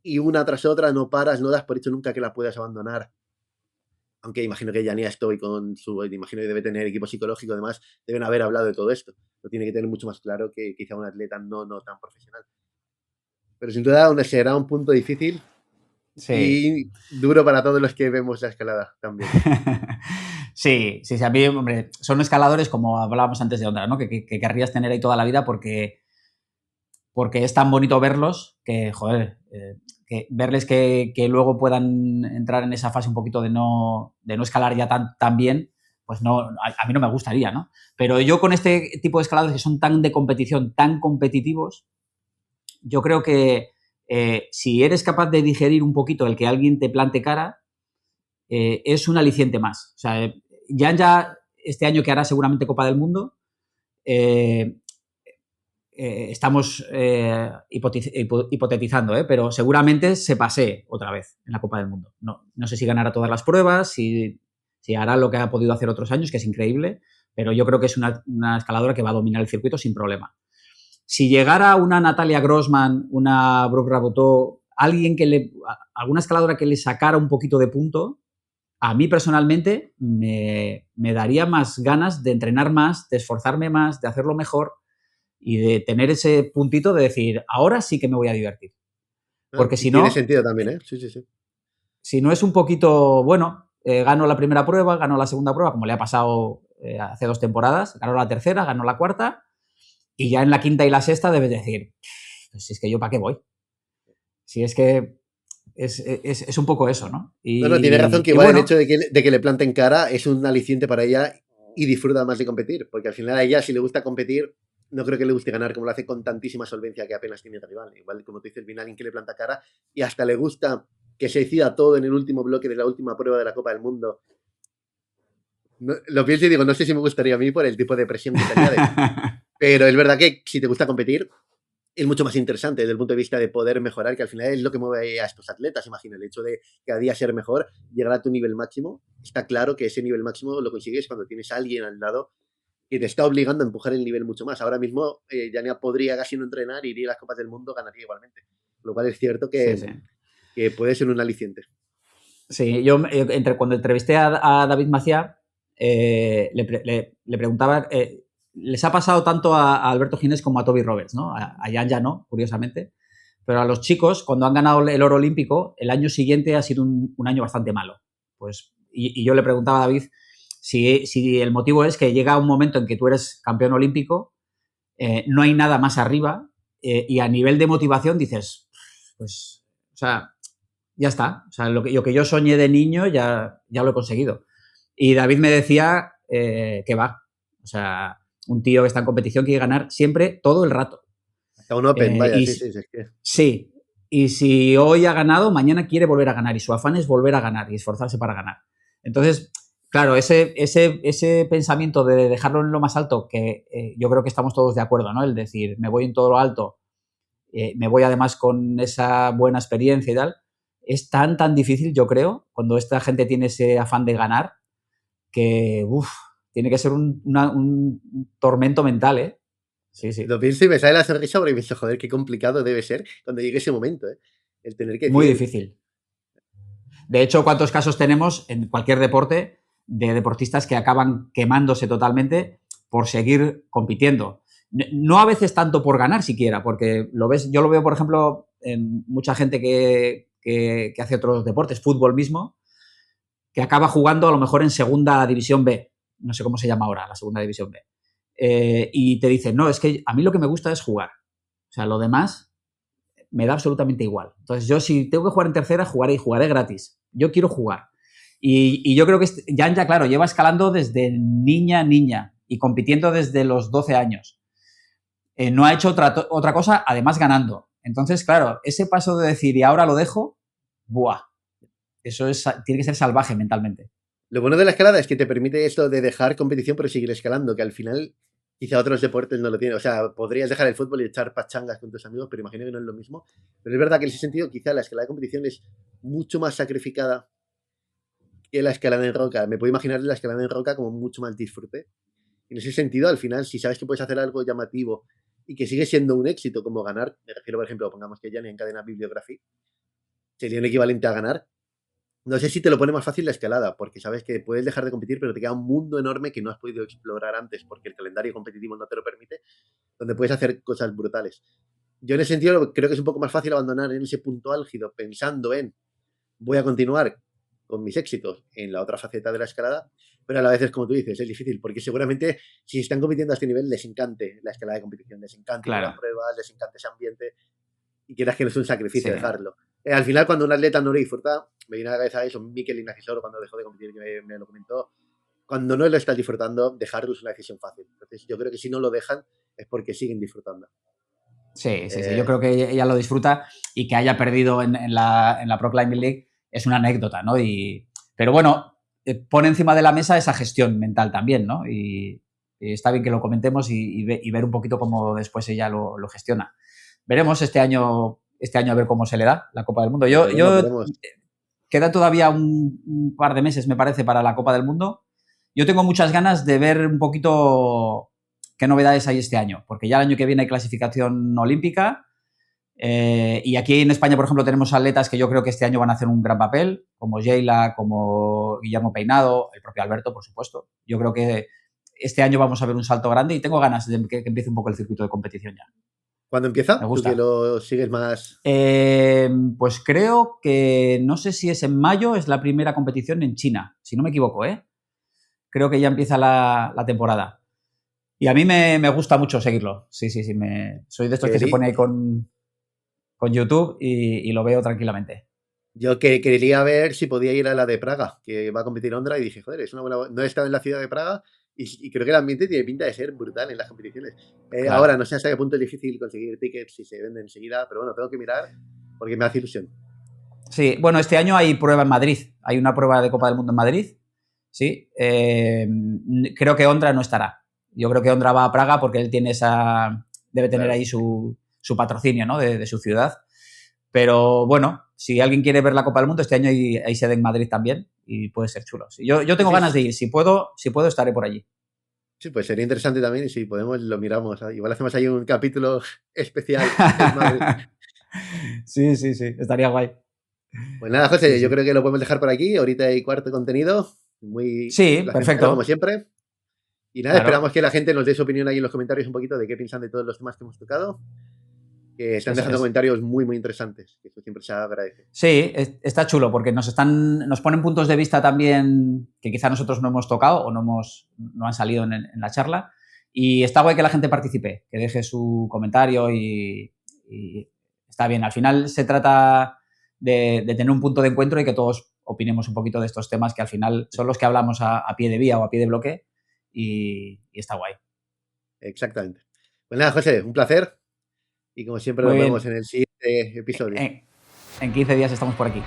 y una tras otra no paras, no das por hecho nunca que la puedas abandonar. Aunque imagino que Yania estoy con su. Imagino que debe tener equipo psicológico, además, deben haber hablado de todo esto. Lo tiene que tener mucho más claro que quizá un atleta no tan profesional. Pero sin duda será un punto difícil Sí. y duro para todos los que vemos la escalada también. Sí, a mí, hombre, son escaladores como hablábamos antes de Ondra, ¿no? Que querrías tener ahí toda la vida porque es tan bonito verlos que, joder, que verles que luego puedan entrar en esa fase un poquito de no escalar ya tan bien, pues no, a mí no me gustaría, ¿no? Pero yo con este tipo de escaladores que son tan de competición, tan competitivos, yo creo que si eres capaz de digerir un poquito el que alguien te plante cara, es un aliciente más. O sea, ya este año que hará seguramente Copa del Mundo, estamos hipotetizando, pero seguramente se pase otra vez en la Copa del Mundo. No sé si ganará todas las pruebas, si hará lo que ha podido hacer otros años, que es increíble, pero yo creo que es una escaladora que va a dominar el circuito sin problema. Si llegara una Natalia Grossman, una Brooke Rabotó, alguna escaladora que le sacara un poquito de punto, a mí personalmente me daría más ganas de entrenar más, de esforzarme más, de hacerlo mejor y de tener ese puntito de decir, ahora sí que me voy a divertir. Porque si Tiene no, sentido también, ¿eh? Sí. si no es un poquito, bueno, gano la primera prueba, gano la segunda prueba, como le ha pasado hace 2 temporadas, gano la tercera, gano la cuarta, y ya en la quinta y la sexta debes decir, pues si es que yo para qué voy. Si es que es un poco eso, ¿no? No, tiene razón que Y igual el bueno, hecho de que le planten cara es un aliciente para ella y disfruta más de competir, porque al final a ella si le gusta competir no creo que le guste ganar como lo hace con tantísima solvencia que apenas tiene rival. Igual, como tú dices, viene alguien que le planta cara y hasta le gusta que se decida todo en el último bloque de la última prueba de la Copa del Mundo. No, lo pienso y digo, no sé si me gustaría a mí por el tipo de presión que te añade. Pero es verdad que si te gusta competir, es mucho más interesante desde el punto de vista de poder mejorar, que al final es lo que mueve a estos atletas. Imagina, el hecho de cada día ser mejor, llegar a tu nivel máximo. Está claro que ese nivel máximo lo consigues cuando tienes a alguien al lado que te está obligando a empujar el nivel mucho más. Ahora mismo, Yania podría casi no entrenar, iría a las Copas del Mundo, ganaría igualmente. Lo cual es cierto que, Sí. que puede ser un aliciente. Sí, yo cuando entrevisté a David Maciá, le preguntaba, les ha pasado tanto a Alberto Ginés como a Toby Roberts, ¿no? A Jan ya no, curiosamente, pero a los chicos, cuando han ganado el oro olímpico, el año siguiente ha sido un año bastante malo. Pues, y yo le preguntaba a David si el motivo es que llega un momento en que tú eres campeón olímpico, no hay nada más arriba, y a nivel de motivación dices, pues, o sea, ya está. O sea, lo que yo soñé de niño ya lo he conseguido. Y David me decía que va. O sea, un tío que está en competición quiere ganar siempre, todo el rato. Hasta un Open, vaya, sí. Es que... Sí. Y si hoy ha ganado, mañana quiere volver a ganar. Y su afán es volver a ganar y esforzarse para ganar. Entonces, claro, ese pensamiento de dejarlo en lo más alto, que yo creo que estamos todos de acuerdo, ¿no? El decir, me voy en todo lo alto, me voy además con esa buena experiencia y tal, es tan difícil, yo creo, cuando esta gente tiene ese afán de ganar, que tiene que ser un tormento mental, ¿eh? Sí. Lo pienso y me sale la sonrisa porque pienso, joder, qué complicado debe ser cuando llegue ese momento, ¿eh? El tener que Muy decir... difícil. De hecho, ¿cuántos casos tenemos en cualquier deporte de deportistas que acaban quemándose totalmente por seguir compitiendo? No a veces tanto por ganar siquiera, porque yo lo veo, por ejemplo, en mucha gente que hace otros deportes, fútbol mismo, que acaba jugando a lo mejor en segunda división B, no sé cómo se llama ahora, la segunda división B, y te dicen, no, es que a mí lo que me gusta es jugar. O sea, lo demás me da absolutamente igual. Entonces, yo si tengo que jugar en tercera, jugaré y jugaré gratis. Yo quiero jugar. Y yo creo que Jan ya, claro, lleva escalando desde niña y compitiendo desde los 12 años. No ha hecho otra cosa, además ganando. Entonces, claro, ese paso de decir, y ahora lo dejo, ¡buah! Eso tiene que ser salvaje mentalmente. Lo bueno de la escalada es que te permite esto de dejar competición pero seguir escalando, que al final quizá otros deportes no lo tienen. O sea, podrías dejar el fútbol y echar pachangas con tus amigos, pero imagino que no es lo mismo. Pero es verdad que en ese sentido quizá la escalada de competición es mucho más sacrificada que la escalada en roca. Me puedo imaginar la escalada en roca como mucho más disfrute. En ese sentido, al final, si sabes que puedes hacer algo llamativo y que sigue siendo un éxito como ganar, me refiero, por ejemplo, pongamos que Gianni encadena bibliografía, sería un equivalente a ganar. No sé si te lo pone más fácil la escalada, porque sabes que puedes dejar de competir, pero te queda un mundo enorme que no has podido explorar antes, porque el calendario competitivo no te lo permite, donde puedes hacer cosas brutales. Yo en ese sentido creo que es un poco más fácil abandonar en ese punto álgido, pensando en voy a continuar con mis éxitos en la otra faceta de la escalada, pero a la vez es como tú dices, es difícil, porque seguramente si están compitiendo a este nivel les encante la escalada de competición, les encante ir a las pruebas, les encanta ese ambiente, y quieras que no es un sacrificio dejarlo. Al final, cuando un atleta no lo disfruta, me viene a la cabeza eso, Mikel Inagisoro cuando dejó de competir, que me lo comentó, cuando no lo estás disfrutando, dejarlo es una decisión fácil. Entonces yo creo que si no lo dejan es porque siguen disfrutando. Sí. Yo creo que ella lo disfruta y que haya perdido en la Pro Climbing League es una anécdota, ¿no? Pero bueno, pone encima de la mesa esa gestión mental también, ¿no? Y está bien que lo comentemos y ver un poquito cómo después ella lo gestiona. Veremos este año a ver cómo se le da la Copa del Mundo. Yo queda todavía un par de meses, me parece, para la Copa del Mundo. Yo tengo muchas ganas de ver un poquito qué novedades hay este año, porque ya el año que viene hay clasificación olímpica, y aquí en España, por ejemplo, tenemos atletas que yo creo que este año van a hacer un gran papel, como Sheila, como Guillermo Peinado, el propio Alberto, por supuesto. Yo creo que este año vamos a ver un salto grande y tengo ganas de que empiece un poco el circuito de competición ya. ¿Cuándo empieza? Me gusta. ¿Tú que lo sigues más? Pues creo que, no sé si es en mayo, es la primera competición en China, si no me equivoco, ¿eh? Creo que ya empieza la temporada. Y a mí me gusta mucho seguirlo. Sí. Soy de estos que se pone ahí con YouTube y lo veo tranquilamente. Yo quería ver si podía ir a la de Praga, que va a competir Ondra, y dije, joder, es una buena... No he estado en la ciudad de Praga y creo que el ambiente tiene pinta de ser brutal en las competiciones. Claro. Ahora no sé hasta qué punto es difícil conseguir tickets si se venden enseguida, pero bueno, tengo que mirar porque me hace ilusión. Sí, bueno, este año hay prueba en Madrid. Hay una prueba de Copa del Mundo en Madrid. Sí. Creo que Ondra no estará. Yo creo que Ondra va a Praga porque él tiene debe tener ahí su patrocinio, ¿no? De su ciudad. Pero bueno, si alguien quiere ver la Copa del Mundo, este año hay sede en Madrid también y puede ser chulo. Yo tengo ganas de ir. Si puedo, estaré por allí. Sí, pues sería interesante también y si podemos lo miramos. Igual hacemos ahí un capítulo especial en Madrid. Sí, estaría guay. Pues nada, José, Sí. yo creo que lo podemos dejar por aquí. Ahorita hay cuarto contenido, muy Sí, placentero como perfecto. siempre. Y nada, Claro. esperamos que la gente nos dé su opinión ahí en los comentarios un poquito de qué piensan de todos los temas que hemos tocado. Que están Eso dejando es. comentarios muy, muy interesantes, que eso siempre se agradece. Sí, está chulo porque nos ponen puntos de vista también que quizá nosotros no hemos tocado o no han salido en la charla. Y está guay que la gente participe, que deje su comentario y está bien. Al final se trata de tener un punto de encuentro y que todos opinemos un poquito de estos temas que al final son los que hablamos a pie de vía o a pie de bloque y está guay. Exactamente. Pues nada, José, un placer. Y como siempre Muy nos vemos bien. en el siguiente episodio. En 15 días estamos por aquí.